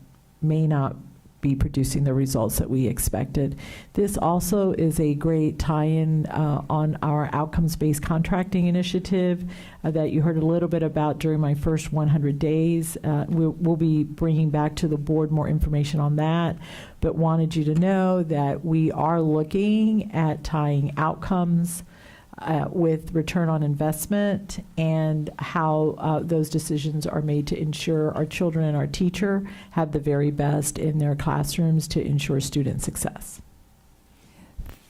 may not be producing the results that we expected. This also is a great tie-in on our outcomes-based contracting initiative that you heard a little bit about during my first 100 days. We'll be bringing back to the board more information on that, but wanted you to know that we are looking at tying outcomes with return on investment and how those decisions are made to ensure our children and our teacher have the very best in their classrooms to ensure student success.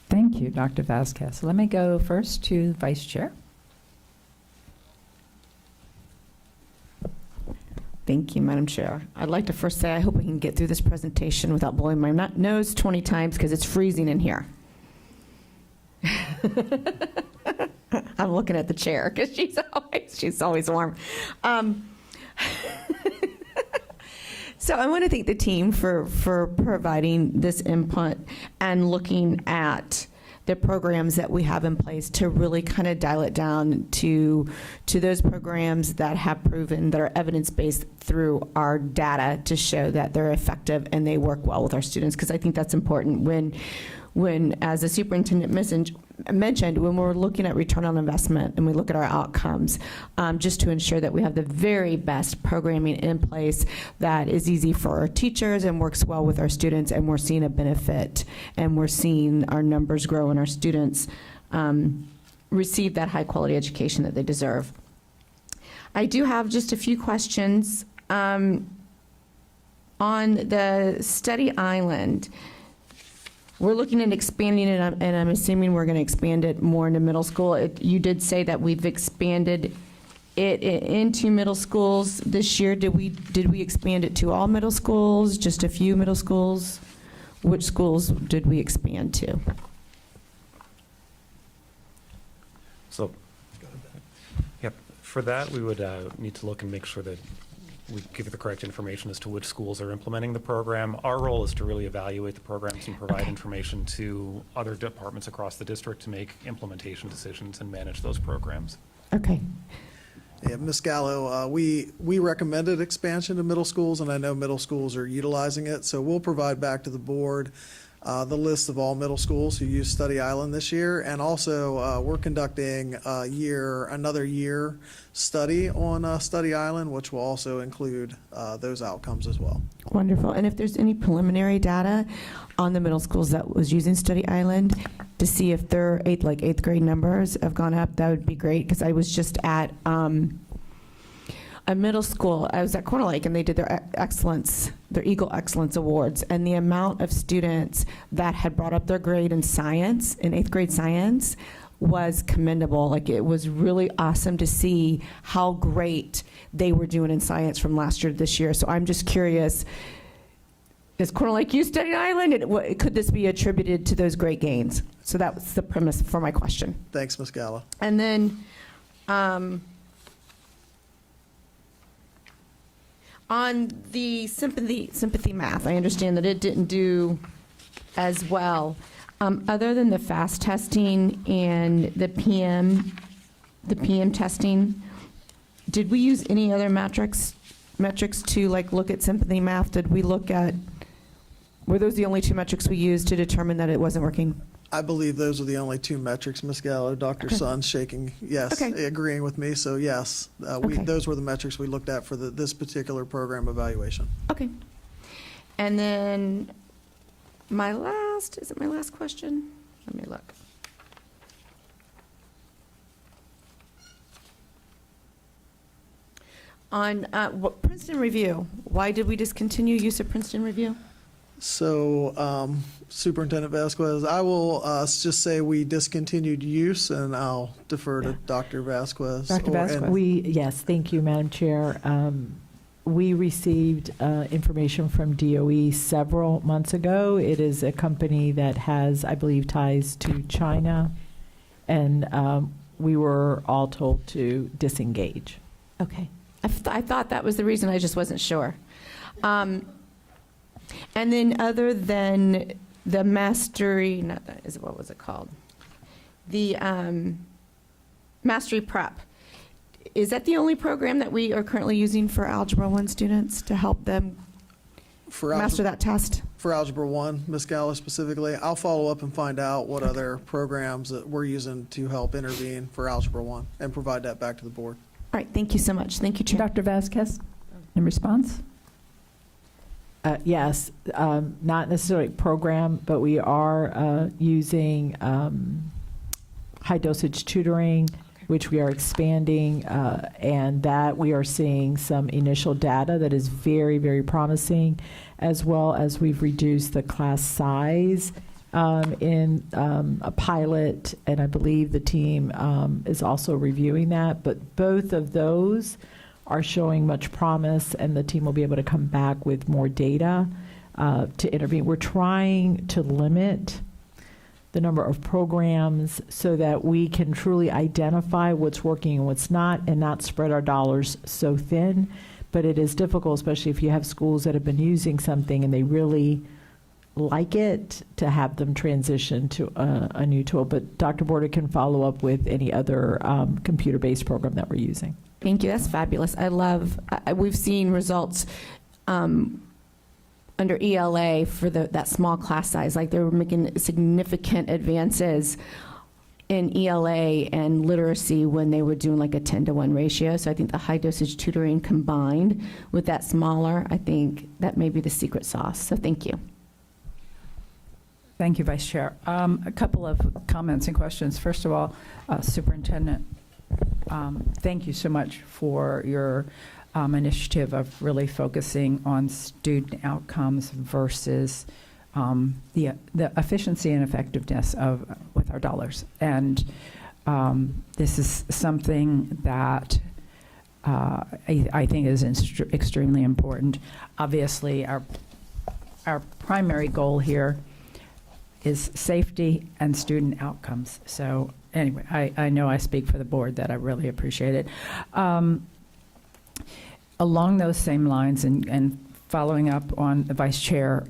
Thank you, Dr. Vasquez. Let me go first to Vice Chair. Thank you, Madam Chair. I'd like to first say I hope we can get through this presentation without blowing my nose 20 times because it's freezing in here. I'm looking at the chair because she's always warm. So I want to thank the team for providing this input and looking at the programs that we have in place to really kind of dial it down to those programs that have proven, that are evidence-based through our data to show that they're effective and they work well with our students, because I think that's important when, as the superintendent mentioned, when we're looking at return on investment and we look at our outcomes, just to ensure that we have the very best programming in place that is easy for our teachers and works well with our students, and we're seeing a benefit and we're seeing our numbers grow and our students receive that high quality education that they deserve. I do have just a few questions on the Study Island. We're looking at expanding it, and I'm assuming we're going to expand it more into middle school. You did say that we've expanded it into middle schools this year. Did we expand it to all middle schools, just a few middle schools? Which schools did we expand to? So, yep, for that, we would need to look and make sure that we give you the correct information as to which schools are implementing the program. Our role is to really evaluate the programs and provide information to other departments across the district to make implementation decisions and manage those programs. Okay. Yeah, Ms. Gallo, we recommended expansion to middle schools, and I know middle schools are utilizing it, so we'll provide back to the board the list of all middle schools who use Study Island this year, and also we're conducting another year study on Study Island, which will also include those outcomes as well. Wonderful. And if there's any preliminary data on the middle schools that was using Study Island to see if their eighth grade numbers have gone up, that would be great, because I was just at a middle school. I was at Corner Lake, and they did their Eagle Excellence Awards, and the amount of students that had brought up their grade in science, in 8th grade science, was commendable. Like, it was really awesome to see how great they were doing in science from last year to this year. So I'm just curious, Is Cornell Lake Youth Study Island? Could this be attributed to those great gains? So that was the premise for my question. Thanks, Ms. Gallo. And then on the sympathy math, I understand that it didn't do as well. Other than the FAST testing and the PM testing, did we use any other metrics to like look at sympathy math? Did we look at, were those the only two metrics we used to determine that it wasn't working? I believe those are the only two metrics, Ms. Gallo. Dr. Sun's shaking, yes, Okay. agreeing with me. So yes, Okay. those were the metrics we looked at for this particular program evaluation. Okay. And then is it my last question? Let me look. On Princeton Review, why did we discontinue use of Princeton Review? So Superintendent Vasquez, I will just say we discontinued use, and I'll defer to Dr. Vasquez. Dr. Vasquez? Yes, thank you, Madam Chair. We received information from DOE several months ago. It is a company that has, I believe, ties to China, and we were all told to disengage. Okay. I thought that was the reason, I just wasn't sure. And then other than the mastery, what was it called? The Mastery Prep. Is that the only program that we are currently using for Algebra 1 students to help them master that test? For Algebra 1, Ms. Gallo specifically, I'll follow up and find out what other programs that we're using to help intervene for Algebra 1 and provide that back to the board. All right, thank you so much. Thank you, Chair. Dr. Vasquez, in response? Yes, not necessarily program, but we are using high dosage tutoring, which we are expanding, and that we are seeing some initial data that is very, very promising, as well as we've reduced the class size in a pilot, and I believe the team is also reviewing that. But both of those are showing much promise, and the team will be able to come back with more data to intervene. We're trying to limit the number of programs so that we can truly identify what's working and what's not, and not spread our dollars so thin. But it is difficult, especially if you have schools that have been using something and they really like it, to have them transition to a new tool. But Dr. Border can follow up with any other computer-based program that we're using. Thank you. That's fabulous. I love, we've seen results under ELA for that small class size. Like, they were making significant advances in ELA and literacy when they were doing like a 10-to-1 ratio. So I think the high dosage tutoring combined with that smaller, I think that may be the secret sauce. So thank you. Thank you, Vice Chair. A couple of comments and questions. First of all, Superintendent, thank you so much for your initiative of really focusing on student outcomes versus the efficiency and effectiveness with our dollars. And this is something that I think is extremely important. Obviously, our primary goal here is safety and student outcomes. So anyway, I know I speak for the board that I really appreciate it. Along those same lines, and following up on the Vice Chair,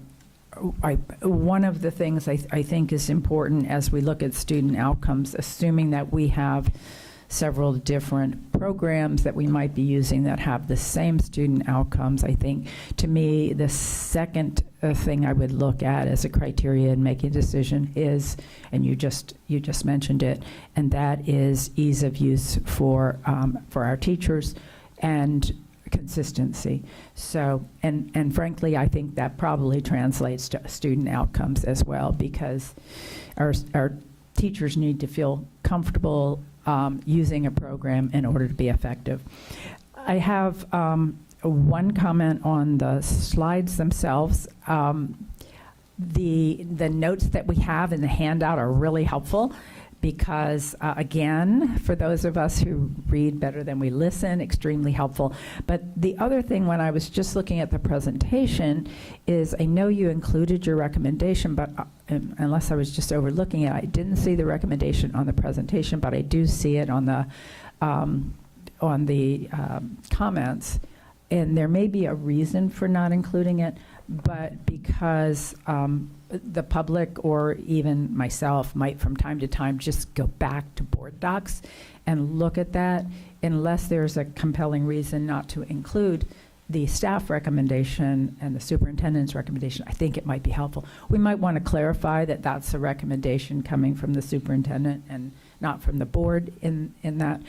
one of the things I think is important as we look at student outcomes, assuming that we have several different programs that we might be using that have the same student outcomes, I think, to me, the second thing I would look at as a criteria in making a decision is, and you just mentioned it, and that is ease of use for our teachers and consistency. So, and frankly, I think that probably translates to student outcomes as well, because our teachers need to feel comfortable using a program in order to be effective. I have one comment on the slides themselves. The notes that we have in the handout are really helpful because, again, for those of us who read better than we listen, extremely helpful. But the other thing, when I was just looking at the presentation, is I know you included your recommendation, but unless I was just overlooking it, I didn't see the recommendation on the presentation, but I do see it on the comments. And there may be a reason for not including it, but because the public or even myself might from time to time just go back to BoardDocs and look at that, unless there's a compelling reason not to include the staff recommendation and the superintendent's recommendation, I think it might be helpful. We might want to clarify that that's a recommendation coming from the superintendent and not from the board in that.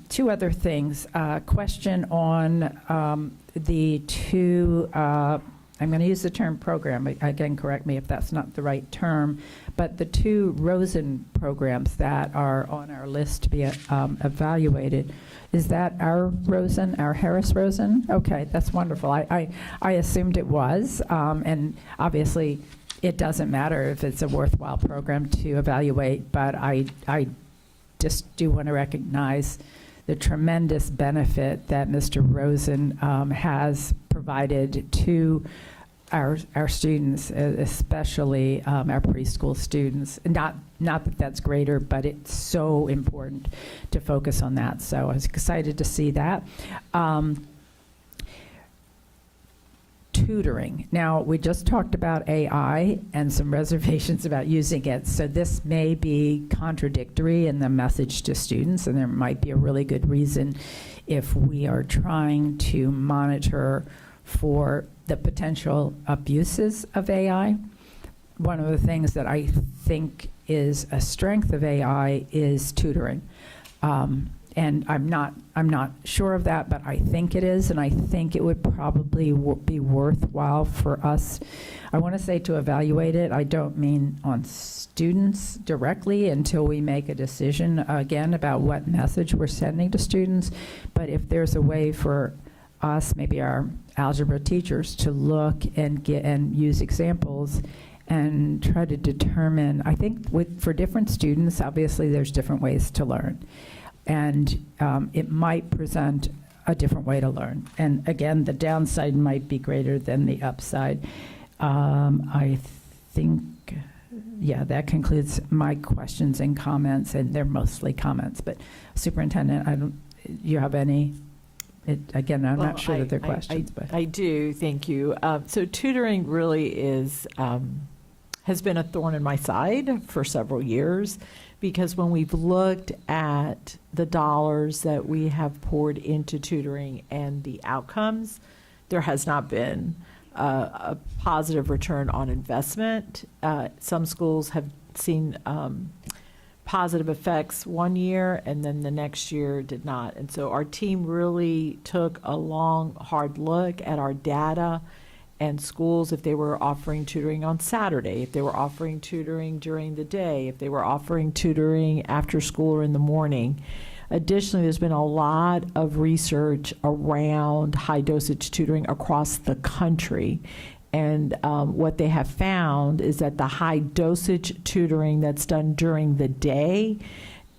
Two other things. Question on the two, I'm going to use the term program. Again, correct me if that's not the right term, but the two Rosen programs that are on our list to be evaluated. Is that our Rosen, our Harris Rosen? Okay, that's wonderful. I assumed it was, and obviously it doesn't matter if it's a worthwhile program to evaluate, but I just do want to recognize the tremendous benefit that Mr. Rosen has provided to our students, especially our preschool students. Not that that's greater, but it's so important to focus on that. So I was excited to see that. Tutoring. Now, we just talked about AI and some reservations about using it, so this may be contradictory in the message to students, and there might be a really good reason if we are trying to monitor for the potential abuses of AI. One of the things that I think is a strength of AI is tutoring. And I'm not sure of that, but I think it is, and I think it would probably be worthwhile for us. I want to say to evaluate it. I don't mean on students directly until we make a decision again about what message we're sending to students. But if there's a way for us, maybe our algebra teachers, to look and use examples and try to determine. I think for different students, obviously there's different ways to learn. And it might present a different way to learn. And again, the downside might be greater than the upside. I think, yeah, that concludes my questions and comments, and they're mostly comments. But Superintendent, you have any? Again, I'm not sure that they're questions. But I do, thank you. So tutoring really has been a thorn in my side for several years, because when we've looked at the dollars that we have poured into tutoring and the outcomes, there has not been a positive return on investment. Some schools have seen positive effects one year, and then the next year did not. And so our team really took a long, hard look at our data and schools, if they were offering tutoring on Saturday, if they were offering tutoring during the day, if they were offering tutoring after school or in the morning. Additionally, there's been a lot of research around high dosage tutoring across the country. And what they have found is that the high dosage tutoring that's done during the day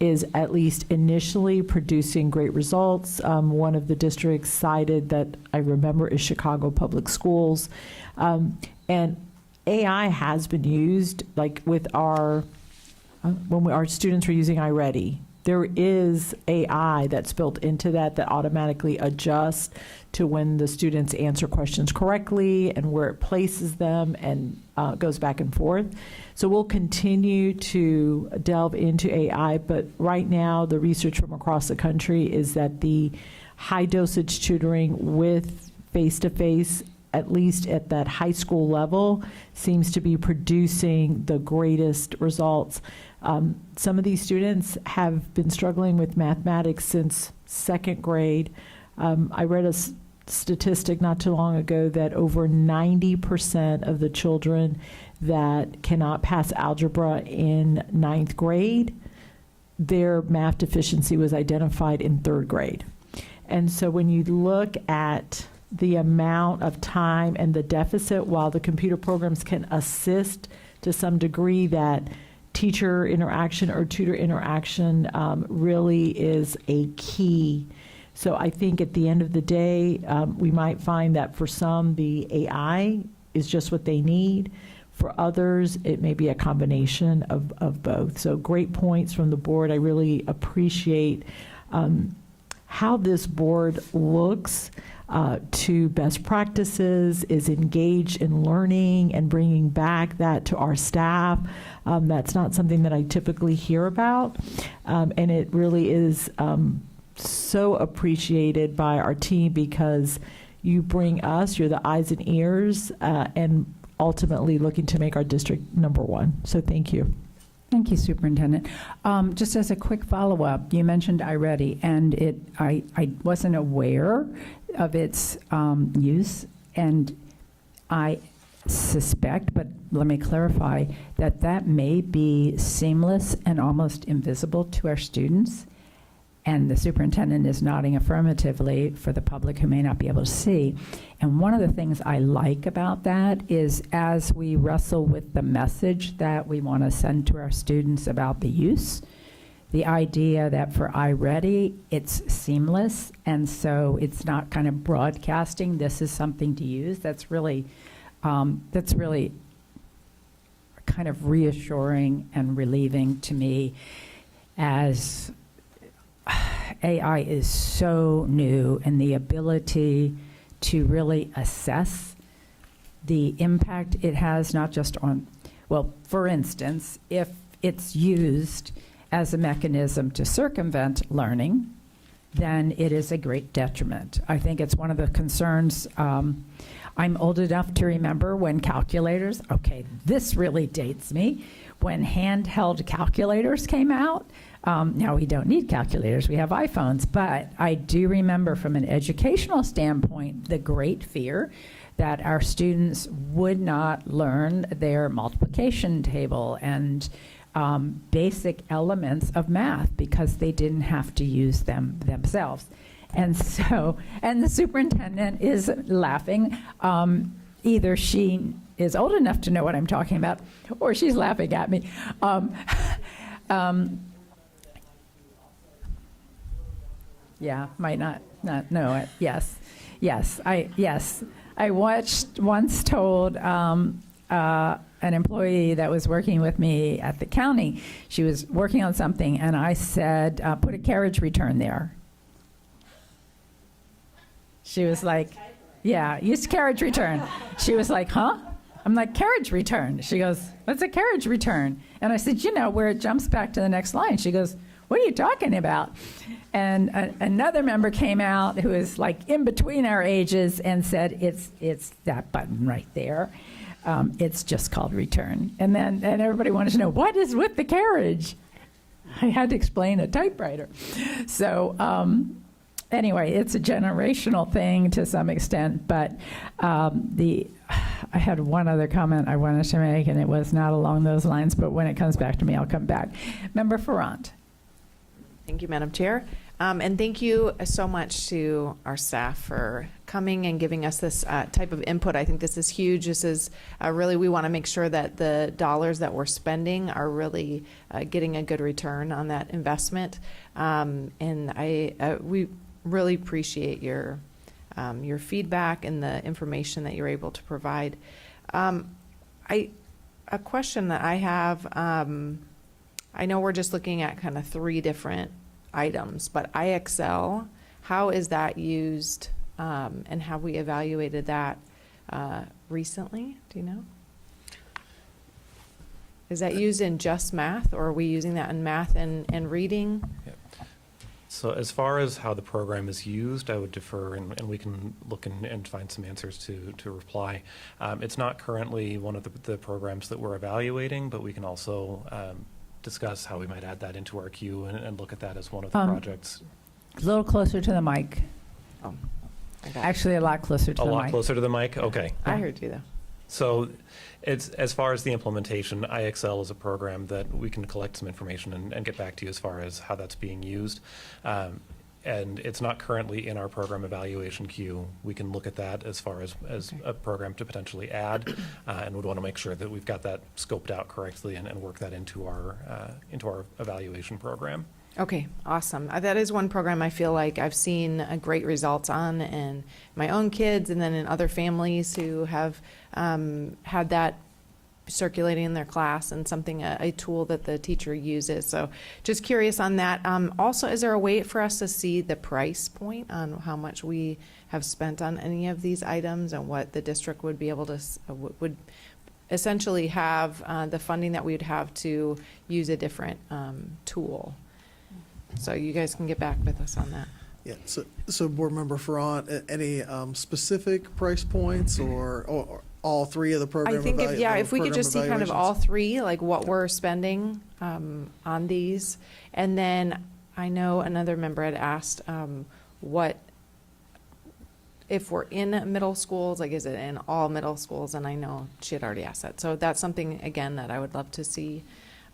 is at least initially producing great results. One of the districts cited that I remember is Chicago Public Schools. And AI has been used, like with our students were using iReady. There is AI that's built into that automatically adjusts to when the students answer questions correctly and where it places them, and goes back and forth. So we'll continue to delve into AI, but right now the research from across the country is that the high dosage tutoring with face-to-face, at least at that high school level, seems to be producing the greatest results. Some of these students have been struggling with mathematics since second grade. I read a statistic not too long ago that over 90% of the children that cannot pass algebra in ninth grade, their math deficiency was identified in third grade. And so when you look at the amount of time and the deficit, while the computer programs can assist to some degree, that teacher interaction or tutor interaction really is a key. So I think at the end of the day, we might find that for some, the AI is just what they need. For others, it may be a combination of both. So great points from the board. I really appreciate how this board looks to best practices, is engaged in learning and bringing back that to our staff. That's not something that I typically hear about, and it really is so appreciated by our team because you bring us, you're the eyes and ears, and ultimately looking to make our district number one. So thank you. Thank you, Superintendent. Just as a quick follow-up, you mentioned iReady, and I wasn't aware of its use, and I suspect, but let me clarify, that may be seamless and almost invisible to our students. And the superintendent is nodding affirmatively for the public who may not be able to see. And one of the things I like about that is as we wrestle with the message that we want to send to our students about the use, the idea that for iReady, it's seamless, and so it's not kind of broadcasting, this is something to use, that's really kind of reassuring and relieving to me, as AI is so new, and the ability to really assess the impact it has, not just on, well, for instance, if it's used as a mechanism to circumvent learning, then it is a great detriment. I think it's one of the concerns. I'm old enough to remember when calculators, okay, this really dates me, when handheld calculators came out. Now we don't need calculators, we have iPhones, but I do remember from an educational standpoint the great fear that our students would not learn their multiplication table and basic elements of math because they didn't have to use them themselves. And so, and the superintendent is laughing. Either she is old enough to know what I'm talking about, or she's laughing at me. Yeah, might not know it. Yes. I once told an employee that was working with me at the county, she was working on something, and I said, put a carriage return there. She was like, yeah, use carriage return. She was like, huh? I'm like, carriage return. She goes, what's a carriage return? And I said, where it jumps back to the next line. She goes, what are you talking about? And another member came out who is like in between our ages and said, it's that button right there. It's just called return. And everybody wanted to know, what is with the carriage? I had to explain a typewriter. So anyway, it's a generational thing to some extent, but I had one other comment I wanted to make, and it was not along those lines, but when it comes back to me, I'll come back. Member Ferrand. Thank you, Madam Chair. And thank you so much to our staff for coming and giving us this type of input. I think this is huge. This is really, we want to make sure that the dollars that we're spending are really getting a good return on that investment. And we really appreciate your feedback and the information that you're able to provide. A question that I have, I know we're just looking at kind of 3 different items, but IXL, how is that used, and have we evaluated that recently? Do you know? Is that used in just math, or are we using that in math and reading? Yep. So as far as how the program is used, I would defer, and we can look and find some answers to reply. It's not currently one of the programs that we're evaluating, but we can also discuss how we might add that into our queue and look at that as one of the projects. A little closer to the mic. Oh, Actually, a lot closer to the mic. A lot closer to the mic? Okay. I heard you, though. So it's, as far as the implementation, IXL is a program that we can collect some information and get back to you as far as how that's being used. and it's not currently in our program evaluation queue. We can look at that as far as a program to potentially add, and would want to make sure that we've got that scoped out correctly and work that into our evaluation program. Okay, awesome. That is one program I feel like I've seen great results on in my own kids and then in other families who have had that circulating in their class and something, a tool that the teacher uses. So just curious on that. Also, is there a way for us to see the price point on how much we have spent on any of these items and what the district would be able to, would essentially have the funding that we would have to use a different tool? So you guys can get back with us on that. Yeah, so Board Member Ferrant, any specific price points or all three of the program? I think if we could just see kind of all three, like what we're spending on these. And then I know another member had asked what, if we're in middle schools, like is it in all middle schools? And I know she had already asked that. So that's something, again, that I would love to see.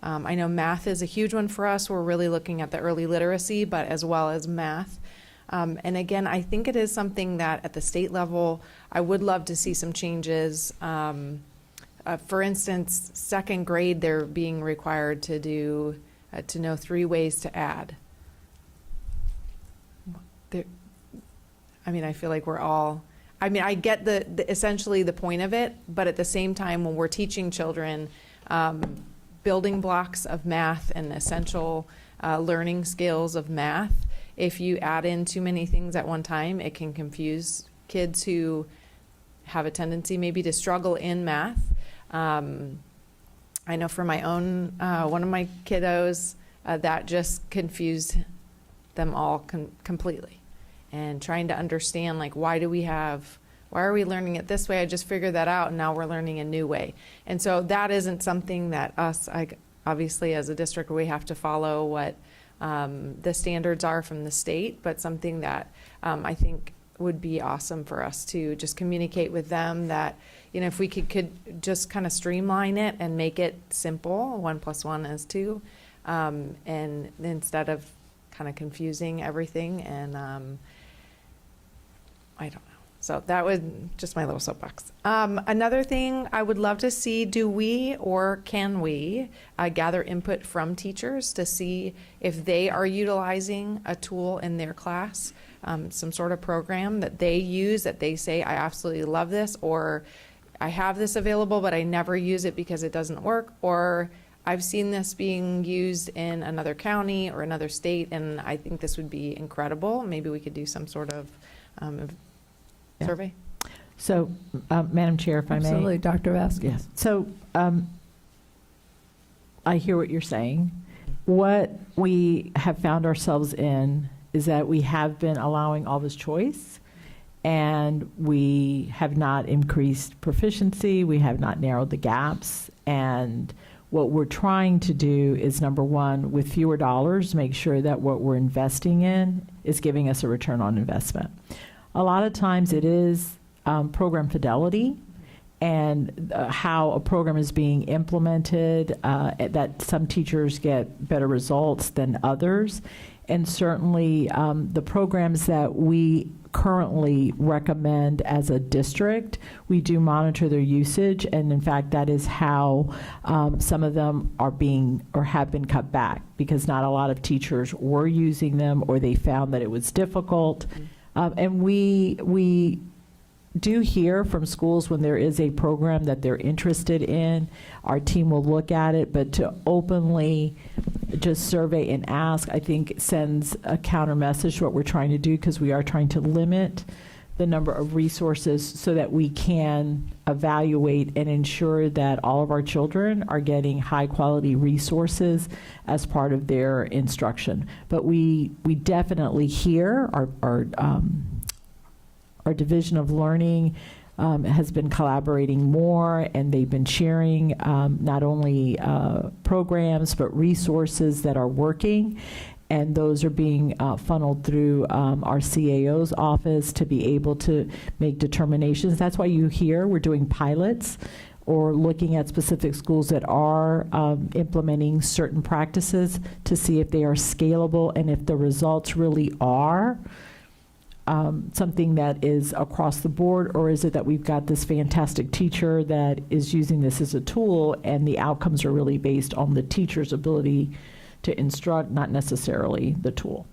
I know math is a huge one for us. We're really looking at the early literacy, but as well as math. And again, I think it is something that at the state level, I would love to see some changes. For instance, second grade, they're being required to do, to know 3 ways to add. I feel like we're all, I get the essentially the point of it, but at the same time, when we're teaching children building blocks of math and essential learning skills of math, if you add in too many things at one time, it can confuse kids who have a tendency maybe to struggle in math. I know for my own, one of my kiddos, that just confused them all completely. And trying to understand, like, why are we learning it this way? I just figured that out, and now we're learning a new way. And so that isn't something that obviously as a district, we have to follow what the standards are from the state, but something that I think would be awesome for us to just communicate with them that, if we could just kind of streamline it and make it simple, 1 + 1 is 2, and instead of kind of confusing everything. And I don't know. So that was just my little soapbox. Another thing I would love to see, do we or can we gather input from teachers to see if they are utilizing a tool in their class, some sort of program that they use, that they say, I absolutely love this, or I have this available, but I never use it because it doesn't work, or I've seen this being used in another county or another state, and I think this would be incredible. Maybe we could do some sort of survey. So, Madam Chair, if I may. Absolutely, Dr. Vasquez. Yes. So, I hear what you're saying. What we have found ourselves in is that we have been allowing all this choice, and we have not increased proficiency. We have not narrowed the gaps. And what we're trying to do is, number one, with fewer dollars, make sure that what we're investing in is giving us a return on investment. A lot of times it is program fidelity and how a program is being implemented, that some teachers get better results than others. And certainly the programs that we currently recommend as a district, we do monitor their usage. And in fact, that is how some of them are being or have been cut back, because not a lot of teachers were using them, or they found that it was difficult. And we do hear from schools when there is a program that they're interested in. Our team will look at it, but to openly just survey and ask, I think sends a counter message to what we're trying to do, because we are trying to limit the number of resources so that we can evaluate and ensure that all of our children are getting high quality resources as part of their instruction. But we definitely hear our Division of Learning has been collaborating more, and they've been sharing not only programs but resources that are working. And those are being funneled through our CAO's office to be able to make determinations. That's why you hear we're doing pilots or looking at specific schools that are implementing certain practices to see if they are scalable and if the results really are something that is across the board, or is it that we've got this fantastic teacher that is using this as a tool and the outcomes are really based on the teacher's ability to instruct, not necessarily the tool.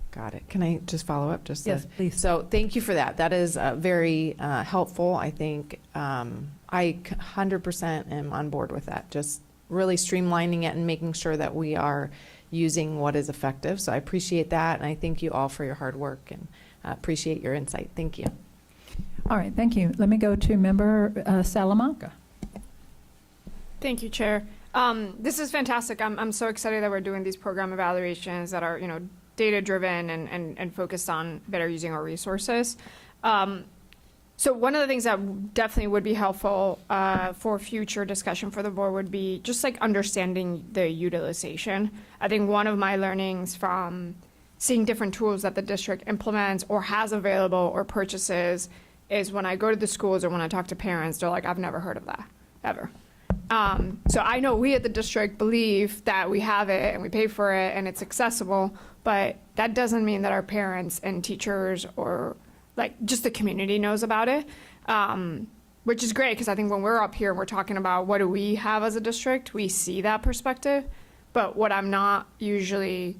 Got it. Can I just follow up? Yes, please. So thank you for that. That is very helpful. I think I 100% am on board with that. Just really streamlining it and making sure that we are using what is effective. So I appreciate that, and I thank you all for your hard work and appreciate your insight. Thank you. All right, thank you. Let me go to Member Salamanca. Thank you, Chair. This is fantastic. I'm so excited that we're doing these program evaluations that are, data-driven and focused on better using our resources. So one of the things that definitely would be helpful for future discussion for the board would be just like understanding the utilization. I think one of my learnings from seeing different tools that the district implements or has available or purchases is when I go to the schools or when I talk to parents, they're like, I've never heard of that, ever. So I know we at the district believe that we have it and we pay for it and it's accessible, but that doesn't mean that our parents and teachers or like just the community knows about it, which is great because I think when we're up here and we're talking about what do we have as a district, we see that perspective. But what I'm not usually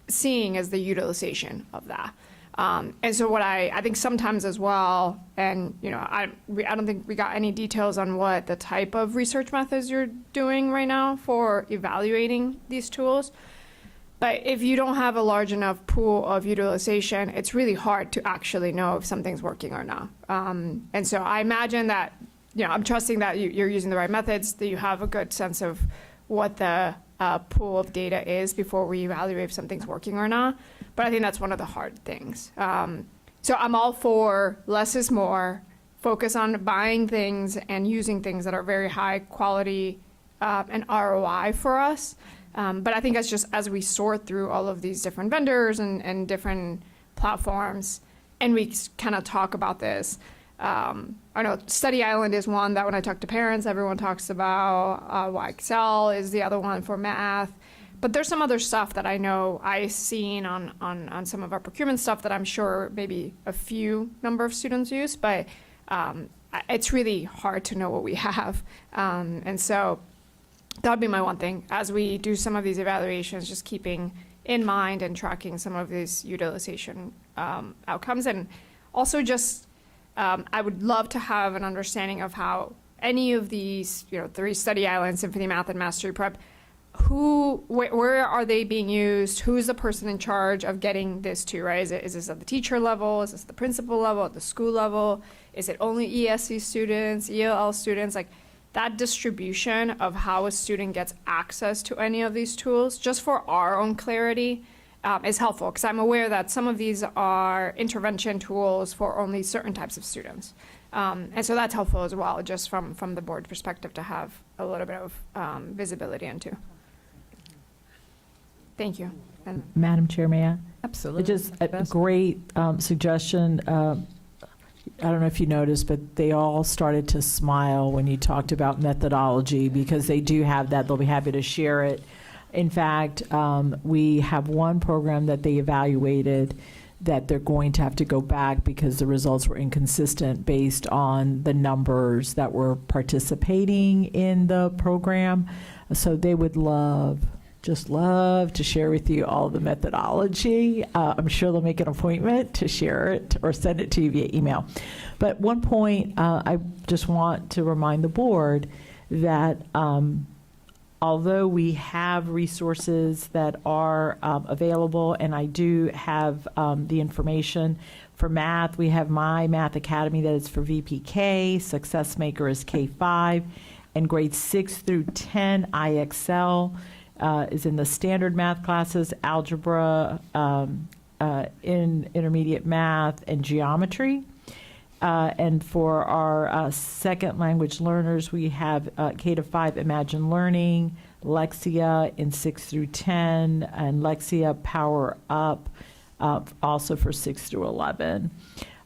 seeing is the utilization of that. And so what I think sometimes as well, and I don't think we got any details on what the type of research methods you're doing right now for evaluating these tools. But if you don't have a large enough pool of utilization, it's really hard to actually know if something's working or not. And so I imagine that, I'm trusting that you're using the right methods, that you have a good sense of what the pool of data is before we evaluate if something's working or not. But I think that's one of the hard things. So I'm all for less is more, focus on buying things and using things that are very high quality and ROI for us. But I think as we sort through all of these different vendors and different platforms, and we kind of talk about this, I know Study Island is one that when I talk to parents, everyone talks about. YXL is the other one for math. But there's some other stuff that I know I've seen on some of our procurement stuff that I'm sure maybe a few number of students use, but it's really hard to know what we have. And so that would be my one thing. As we do some of these evaluations, just keeping in mind and tracking some of these utilization outcomes. And also just, I would love to have an understanding of how any of these, 3 Study Islands, Symphony Math and Mastery Prep, where are they being used? Who's the person in charge of getting this to, right? Is this at the teacher level? Is this the principal level, at the school level? Is it only ESC students, ELL students? Like that distribution of how a student gets access to any of these tools, just for our own clarity, is helpful because I'm aware that some of these are intervention tools for only certain types of students. And so that's helpful as well, just from the board perspective to have a little bit of visibility into. Thank you. And Madam Chair, may I? Absolutely. Just a great suggestion. I don't know if you noticed, but they all started to smile when you talked about methodology because they do have that. They'll be happy to share it. In fact, we have one program that they evaluated that they're going to have to go back because the results were inconsistent based on the numbers that were participating in the program. So they would just love to share with you all the methodology. I'm sure they'll make an appointment to share it or send it to you via email. But one point, I just want to remind the board that although we have resources that are available, and I do have the information for math, we have My Math Academy that is for VPK, Success Maker is K5, and grades 6 through 10, IXL is in the standard math classes, algebra, in intermediate math, and geometry. And for our second language learners, we have K-5 Imagine Learning, Lexia in 6 through 10, and Lexia Power Up also for 6 through 11.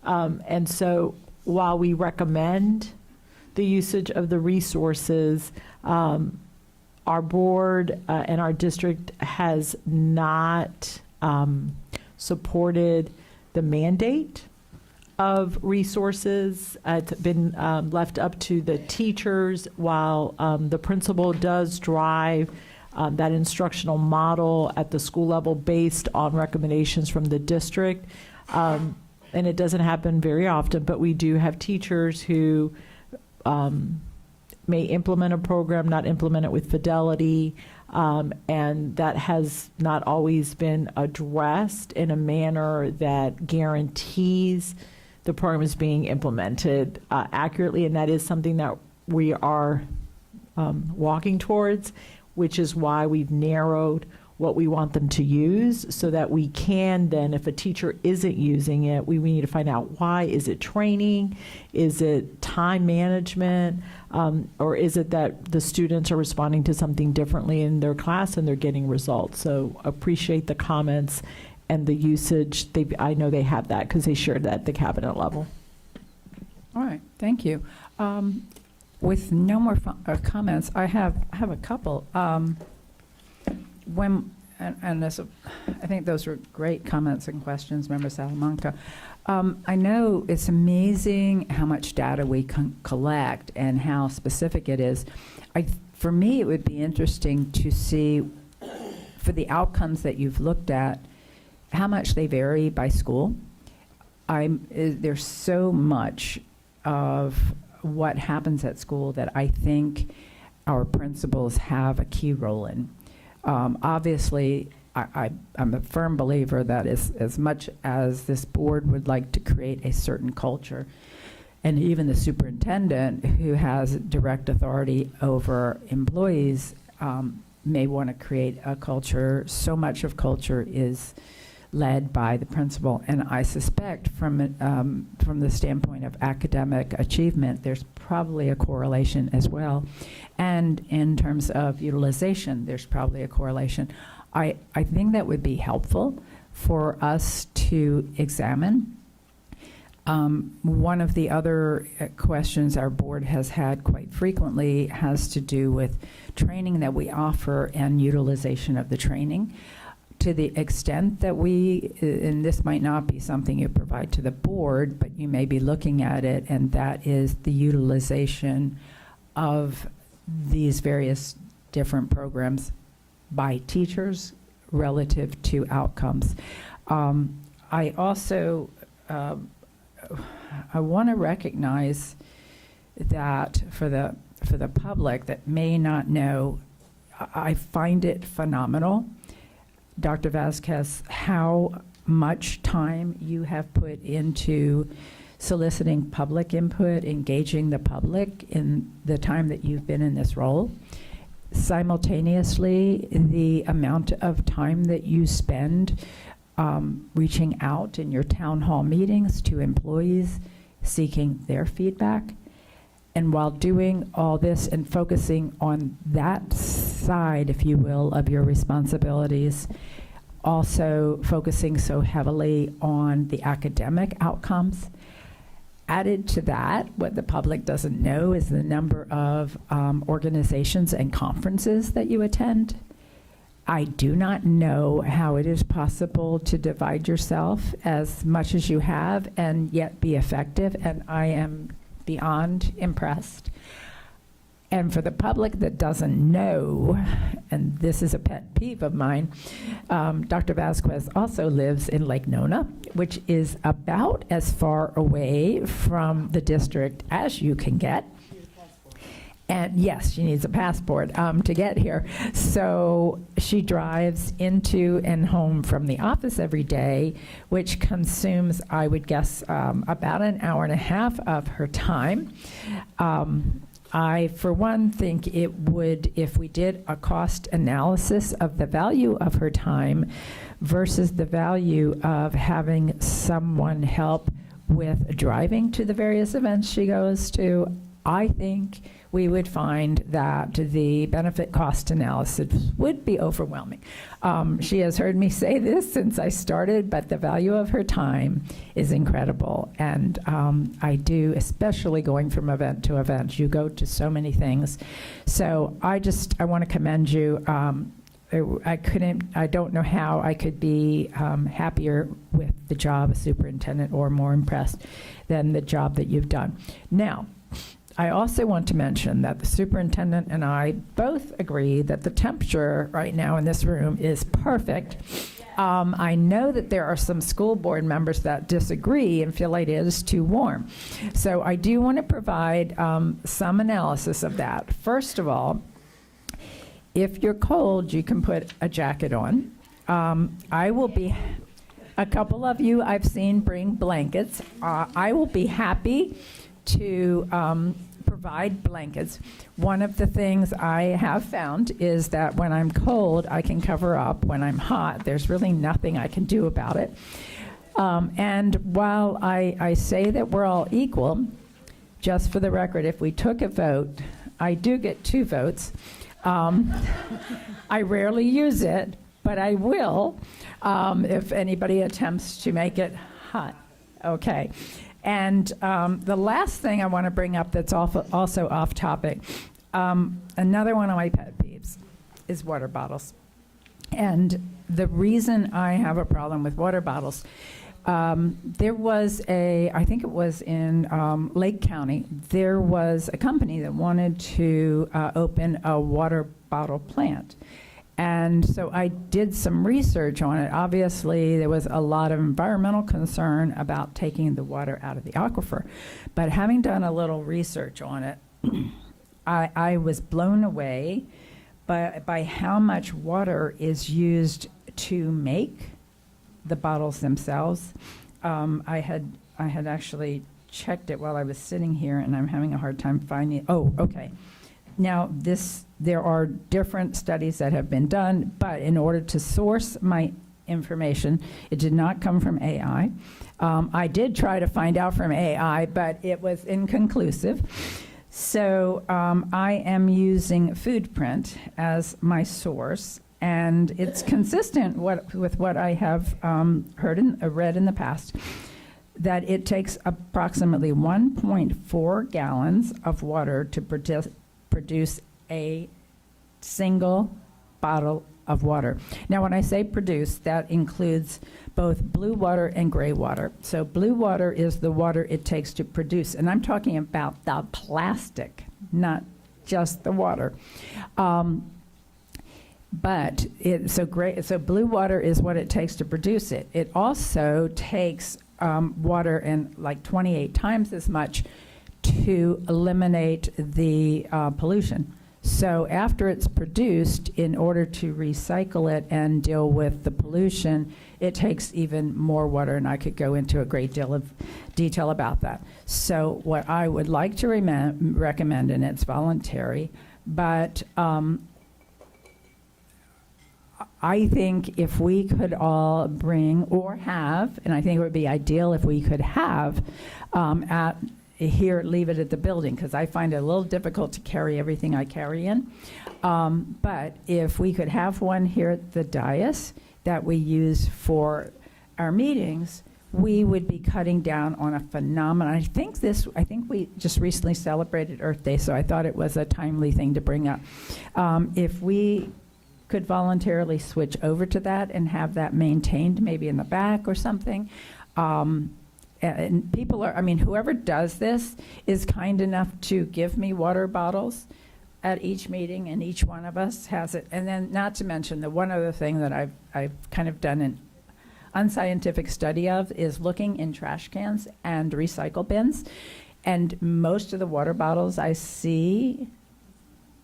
And so while we recommend the usage of the resources. Our board and our district has not supported the mandate of resources. It's been left up to the teachers, while the principal does drive that instructional model at the school level based on recommendations from the district. And it doesn't happen very often, but we do have teachers who may implement a program, not implement it with fidelity, and that has not always been addressed in a manner that guarantees the program is being implemented accurately, and that is something that we are walking towards, which is why we've narrowed what we want them to use, so that we can then, if a teacher isn't using it, we need to find out why. Is it training? Is it time management? Or is it that the students are responding to something differently in their class and they're getting results? So appreciate the comments and the usage. I know they have that because they shared that at the cabinet level. All right, thank you. With no more comments, I have a couple. I think those were great comments and questions, Member Salamanca. I know it's amazing how much data we collect and how specific it is. For me, it would be interesting to see, for the outcomes that you've looked at, how much they vary by school. There's so much of what happens at school that I think our principals have a key role in. Obviously, I'm a firm believer that as much as this board would like to create a certain culture, and even the superintendent, who has direct authority over employees, may want to create a culture, so much of culture is led by the principal. And I suspect from the standpoint of academic achievement, there's probably a correlation as well. And in terms of utilization, there's probably a correlation. I think that would be helpful for us to examine. One of the other questions our board has had quite frequently has to do with training that we offer and utilization of the training. To the extent that and this might not be something you provide to the board, but you may be looking at it, and that is the utilization of these various different programs by teachers relative to outcomes. I also I want to recognize that for the public that may not know, I find it phenomenal, Dr. Vasquez, how much time you have put into soliciting public input, engaging the public in the time that you've been in this role. Simultaneously, the amount of time that you spend reaching out in your town hall meetings to employees, seeking their feedback. And while doing all this and focusing on that side, if you will, of your responsibilities, also focusing so heavily on the academic outcomes. Added to that, what the public doesn't know is the number of organizations and conferences that you attend. I do not know how it is possible to divide yourself as much as you have and yet be effective, and I am beyond impressed. And for the public that doesn't know, and this is a pet peeve of mine, Dr. Vasquez also lives in Lake Nona, which is about as far away from the district as you can get. And yes, she needs a passport to get here. So she drives into and home from the office every day, which consumes, I would guess, about an hour and a half of her time. I, for one, think it would, if we did a cost analysis of the value of her time versus the value of having someone help with driving to the various events she goes to, I think we would find that the benefit cost analysis would be overwhelming. She has heard me say this since I started, but the value of her time is incredible. And I do, especially going from event to event. You go to so many things. So I want to commend you. I don't know how I could be happier with the job of superintendent or more impressed than the job that you've done. Now, I also want to mention that the superintendent and I both agree that the temperature right now in this room is perfect. I know that there are some school board members that disagree and feel like it is too warm. So I do want to provide some analysis of that. First of all, if you're cold, you can put a jacket on. A couple of you I've seen bring blankets. I will be happy to provide blankets. One of the things I have found is that when I'm cold, I can cover up. When I'm hot, there's really nothing I can do about it. And while I say that we're all equal, just for the record, if we took a vote, I do get 2 votes. I rarely use it, but I will if anybody attempts to make it hot. Okay. And the last thing I want to bring up that's also off topic, another one of my pet peeves is water bottles. And the reason I have a problem with water bottles, there was I think it was in Lake County, there was a company that wanted to open a water bottle plant. And so I did some research on it. Obviously, there was a lot of environmental concern about taking the water out of the aquifer. But having done a little research on it, I was blown away by how much water is used to make the bottles themselves. I had actually checked it while I was sitting here, and I'm having a hard time finding it. Oh, okay. Now, there are different studies that have been done, but in order to source my information, it did not come from AI. I did try to find out from AI, but it was inconclusive. So I am using Foodprint as my source, and it's consistent with what I have read in the past, that it takes approximately 1.4 gallons of water to produce a single bottle of water. Now, when I say produce, that includes both blue water and gray water. So blue water is the water it takes to produce, and I'm talking about the plastic, not just the water. So blue water is what it takes to produce it. It also takes water and like 28 times as much to eliminate the pollution. So after it's produced, in order to recycle it and deal with the pollution, it takes even more water, and I could go into a great deal of detail about that. So what I would like to recommend, and it's voluntary, but I think if we could all bring or have, and I think it would be ideal if we could have leave it at the building, because I find it a little difficult to carry everything I carry in. But if we could have one here at the dais that we use for our meetings, we would be cutting down on a phenomenon. I think we just recently celebrated Earth Day, so I thought it was a timely thing to bring up. If we could voluntarily switch over to that and have that maintained, maybe in the back or something, and whoever does this is kind enough to give me water bottles at each meeting, and each one of us has it. And then, not to mention, the one other thing that I've kind of done an unscientific study of is looking in trash cans and recycle bins. And most of the water bottles I see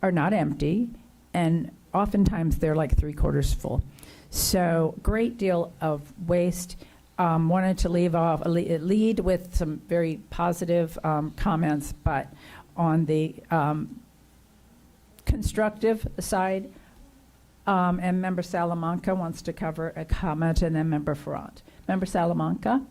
are not empty, and oftentimes they're like 3/4 full. So great deal of waste. Wanted to lead with some very positive comments, but on the constructive side, and Member Salamanca wants to cover a comment, and then Member Ferrant. Member Salamanca?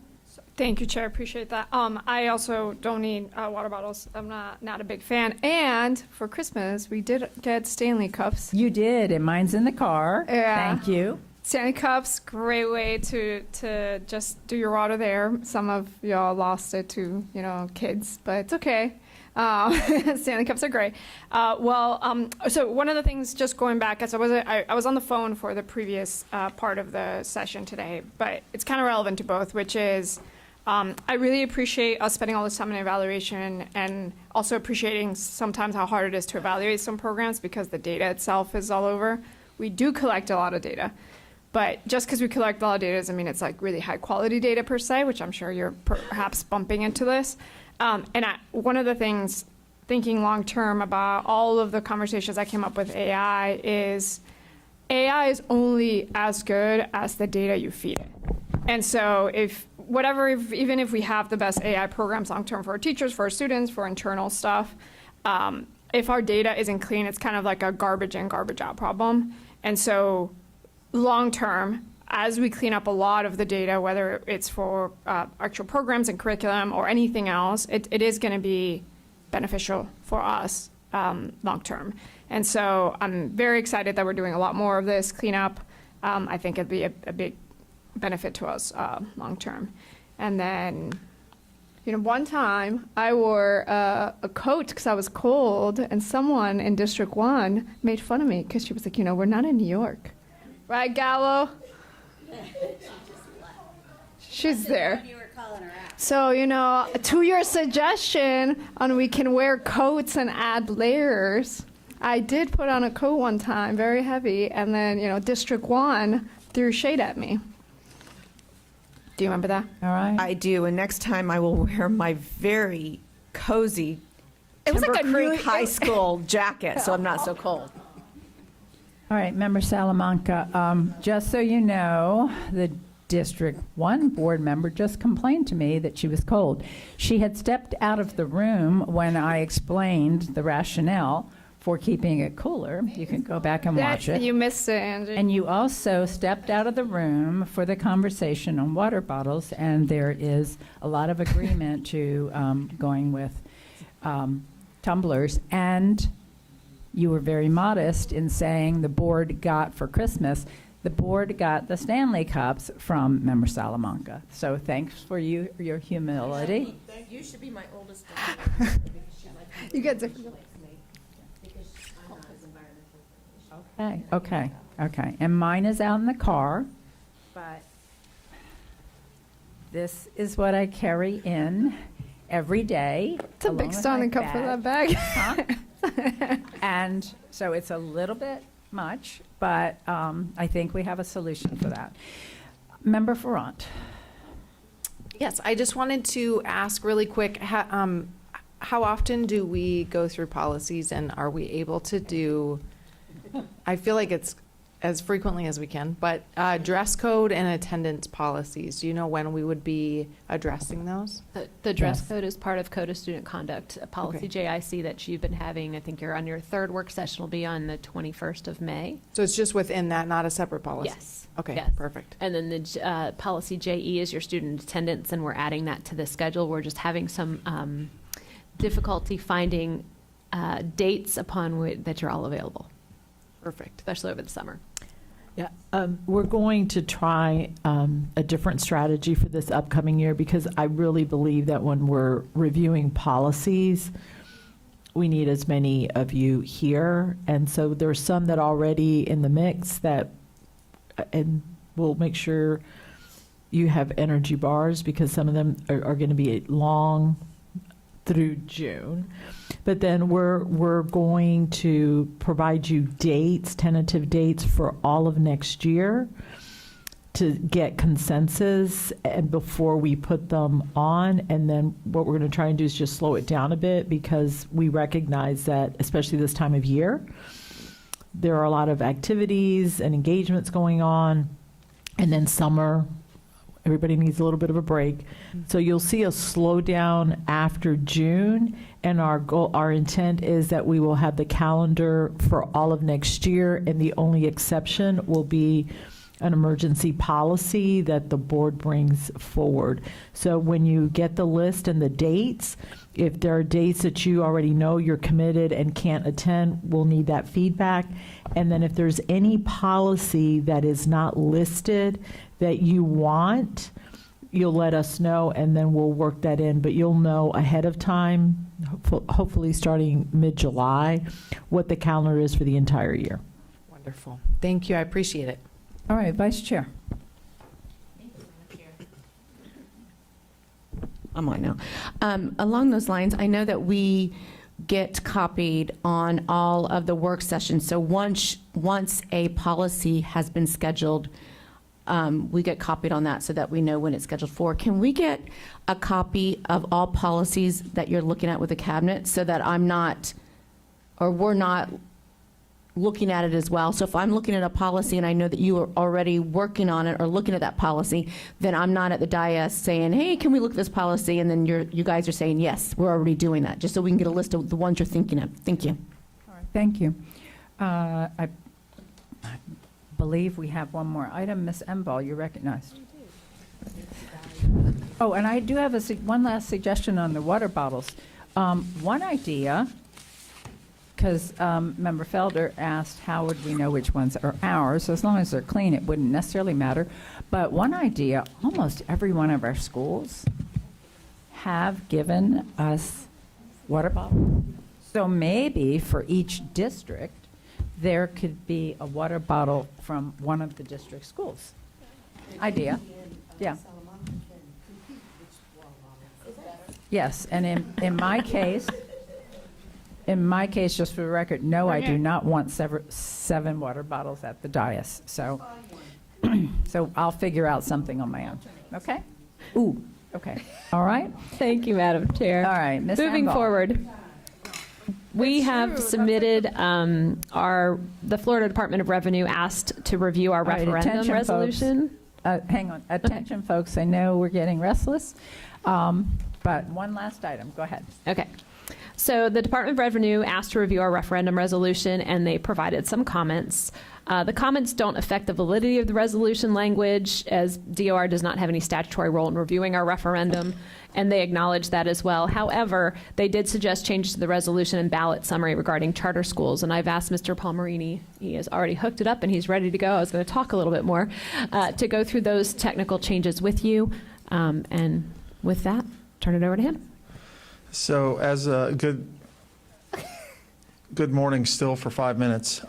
Thank you, Chair. Appreciate that. I also don't need water bottles. I'm not a big fan. And for Christmas, we did get Stanley cups. You did, and mine's in the car. Yeah. Thank you. Stanley cups, great way to just do your water there. Some of y'all lost it to kids, but it's okay. Stanley cups are great. So one of the things, just going back, as I was on the phone for the previous part of the session today, but it's kind of relevant to both, which is I really appreciate us spending all this time in evaluation, and also appreciating sometimes how hard it is to evaluate some programs because the data itself is all over. We do collect a lot of data, but just because we collect a lot of data doesn't mean it's like really high quality data per se, which I'm sure you're perhaps bumping into this. One of the things, thinking long term about all of the conversations I came up with AI is only as good as the data you feed it. And so even if we have the best AI programs long term for our teachers, for our students, for internal stuff, if our data isn't clean, it's kind of like a garbage in, garbage out problem. And so long term, as we clean up a lot of the data, whether it's for actual programs and curriculum or anything else, it is going to be beneficial for us long term. And so I'm very excited that we're doing a lot more of this cleanup. I think it'd be a big benefit to us long term. And then, one time I wore a coat because I was cold, and someone in District 1 made fun of me because she was like, we're not in New York. Right, Gallo? She's there. So, to your suggestion on we can wear coats and add layers, I did put on a coat one time, very heavy, and then, District 1 threw shade at me. Do you remember that? All right. I do, and next time I will wear my very cozy Timber Creek High School jacket, so I'm not so cold. All right, Member Salamanca, just so you know, the District 1 board member just complained to me that she was cold. She had stepped out of the room when I explained the rationale for keeping it cooler. You can go back and watch it. You missed it, Angie. And you also stepped out of the room for the conversation on water bottles, and there is a lot of agreement to going with tumblers. And you were very modest in saying the board got for Christmas. The board got the Stanley Cups from Member Salamanca. So thanks for your humility. You should be my oldest You get different. Okay. And mine is out in the car, but this is what I carry in every day. It's a big Stanley Cup for that bag. Huh? And so it's a little bit much, but I think we have a solution for that. Member Ferrant. Yes, I just wanted to ask really quick, how often do we go through policies, and are we able to do, I feel like it's as frequently as we can, but dress code and attendance policies, do you know when we would be addressing those? The dress Yes. code is part of Code of Student Conduct, a policy JIC that you've been having. I think you're on your third work session, will be on the 21st of May. So it's just within that, not a separate policy? Yes. Okay, Yes. perfect. And then the policy JE is your student attendance, and we're adding that to the schedule. We're just having some difficulty finding dates upon that you're all available. Perfect. Especially over the summer. Yeah, we're going to try a different strategy for this upcoming year, because I really believe that when we're reviewing policies, we need as many of you here. And so there's some that are already in the mix and we'll make sure you have energy bars, because some of them are going to be long through June. But then we're going to provide you dates, tentative dates for all of next year to get consensus and before we put them on. And then what we're going to try and do is just slow it down a bit, because we recognize that, especially this time of year, there are a lot of activities and engagements going on. And then summer, everybody needs a little bit of a break. So you'll see a slowdown after June, and our intent is that we will have the calendar for all of next year, and the only exception will be an emergency policy that the board brings forward. So when you get the list and the dates, if there are dates that you already know you're committed and can't attend, we'll need that feedback. And then if there's any policy that is not listed that you want, you'll let us know, and then we'll work that in. But you'll know ahead of time, hopefully starting mid-July, what the calendar is for the entire year. Wonderful. Thank you. I appreciate it. All right, Vice Chair. I'm on now. Along those lines, I know that we get copied on all of the work sessions. So once a policy has been scheduled, we get copied on that so that we know when it's scheduled for. Can we get a copy of all policies that you're looking at with the cabinet so that I'm not, or we're not looking at it as well? So if I'm looking at a policy and I know that you are already working on it or looking at that policy, then I'm not at the dais saying, hey, can we look at this policy? And then you guys are saying, yes, we're already doing that, just so we can get a list of the ones you're thinking of. Thank you. All right, thank you. I believe we have one more item. Ms. Emball, you're recognized. Oh, and I do have one last suggestion on the water bottles. One idea, because Member Felder asked how would we know which ones are ours. So as long as they're clean, it wouldn't necessarily matter. But one idea, almost every one of our schools have given us water bottles. So maybe for each district, there could be a water bottle from one of the district schools. Idea, yeah. Yes, and in my case, just for the record, no, I do not want 7 water bottles at the dais. So, so I'll figure out something on my own. Okay? Ooh, okay. All right? Thank you, Madam Chair. All right, Ms. Moving Emball. forward, we have submitted the Florida Department of Revenue asked to review our All right, referendum attention, resolution. Hang on. Attention, folks. I know we're getting restless, but one last item. Go ahead. Okay. So the Department of Revenue asked to review our referendum resolution, and they provided some comments. The comments don't affect the validity of the resolution language, as DOR does not have any statutory role in reviewing our referendum, and they acknowledge that as well. However, they did suggest changes to the resolution and ballot summary regarding charter schools, and I've asked Mr. Palmerini, he has already hooked it up and he's ready to go. I was going to talk a little bit more to go through those technical changes with you, and with that, turn it over to him. So as a good morning still for 5 minutes.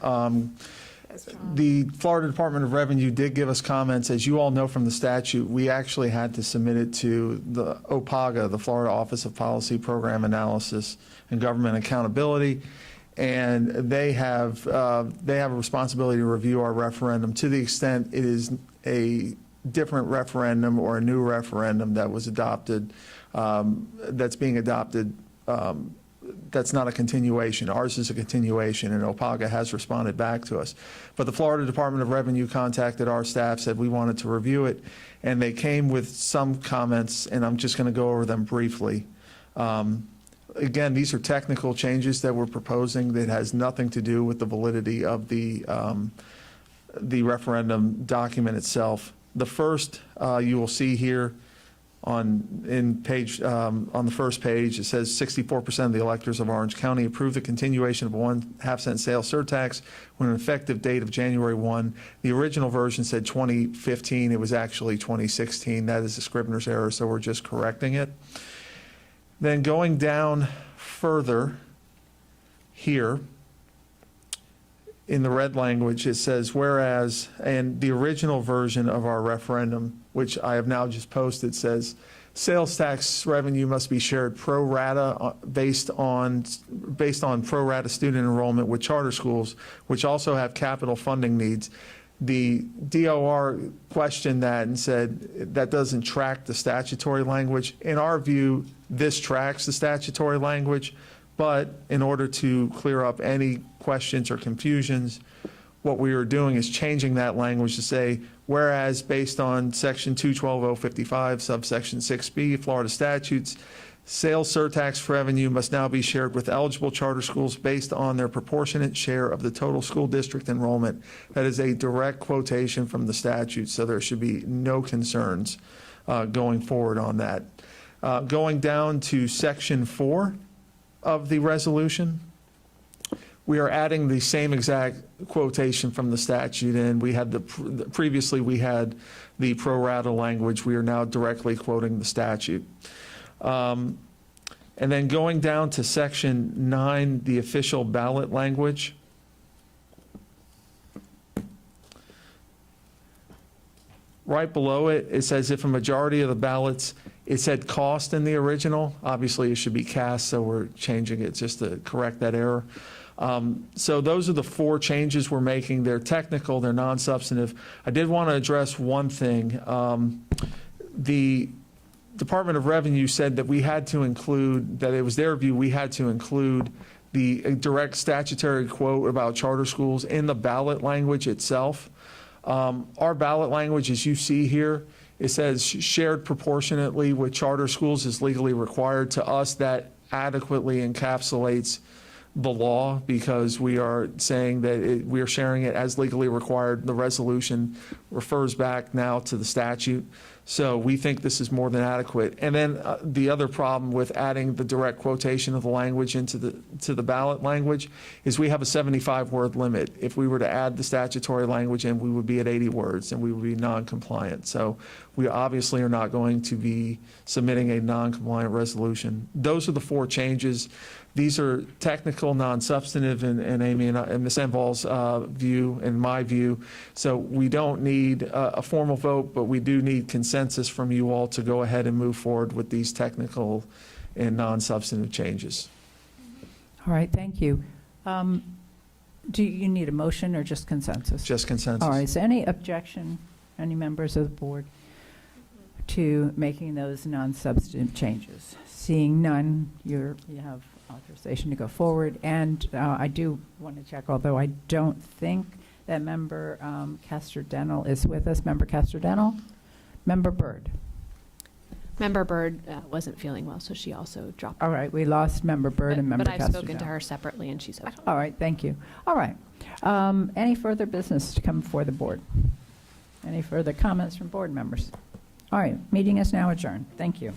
The Florida Department of Revenue did give us comments. As you all know from the statute, we actually had to submit it to the OPAGA, the Florida Office of Policy Program Analysis and Government Accountability, and they have a responsibility to review our referendum to the extent it is a different referendum or a new referendum that was adopted, that's being adopted. That's not a continuation. Ours is a continuation, and OPAGA has responded back to us. But the Florida Department of Revenue contacted our staff, said we wanted to review it, and they came with some comments, and I'm just going to go over them briefly. Again, these are technical changes that we're proposing that has nothing to do with the validity of the referendum document itself. The first you will see here on the first page, it says 64% of the electors of Orange County approve the continuation of a 1.5-cent sales surtax with an effective date of January 1. The original version said 2015. It was actually 2016. That is a Scribner's error, so we're just correcting it. Then going down further here, in the red language, it says, whereas, and the original version of our referendum, which I have now just posted, says, sales tax revenue must be shared pro rata based on pro rata student enrollment with charter schools, which also have capital funding needs. The DOR questioned that and said that doesn't track the statutory language. In our view, this tracks the statutory language. But in order to clear up any questions or confusions, what we are doing is changing that language to say, whereas based on Section 212.055, subsection 6B, Florida statutes, Sales surtax revenue must now be shared with eligible charter schools based on their proportionate share of the total school district enrollment. That is a direct quotation from the statute, so there should be no concerns going forward on that. Going down to Section 4 of the resolution, we are adding the same exact quotation from the statute, and we had previously we had the pro rata language. We are now directly quoting the statute. And then going down to Section 9, the official ballot language. Right below it, it says if a majority of the ballots, it said cost in the original. Obviously, it should be cast, so we're changing it just to correct that error. So those are the 4 changes we're making. They're technical, they're non-substantive. I did want to address one thing. The Department of Revenue said that we had to include, that it was their view, we had to include the direct statutory quote about charter schools in the ballot language itself. Our ballot language, as you see here, it says shared proportionately with charter schools is legally required. To us, that adequately encapsulates the law because we are saying that we are sharing it as legally required. The resolution refers back now to the statute. So we think this is more than adequate. And then the other problem with adding the direct quotation of the language into the ballot language is we have a 75-word limit. If we were to add the statutory language in, we would be at 80 words and we would be non-compliant. So we obviously are not going to be submitting a non-compliant resolution. Those are the 4 changes. These are technical, non-substantive, in Amy and Ms. Enval's view and my view. So we don't need a formal vote, but we do need consensus from you all to go ahead and move forward with these technical and non-substantive changes. All right, thank you. Do you need a motion or just consensus? Just consensus. All right, is there any objection, any members of the board, to making those non-substantive changes? Seeing none, you have authorization to go forward. And I do want to check, although I don't think that Member Castor-Dental is with us. Member Castor-Dental? Member Byrd? Member Byrd wasn't feeling well, so she also dropped. All right, we lost Member Byrd and Member But I've Castor-Dental. spoken to her separately, and she's okay. All right, thank you. All right. Any further business to come before the board? Any further comments from board members? All right, meeting is now adjourned. Thank you.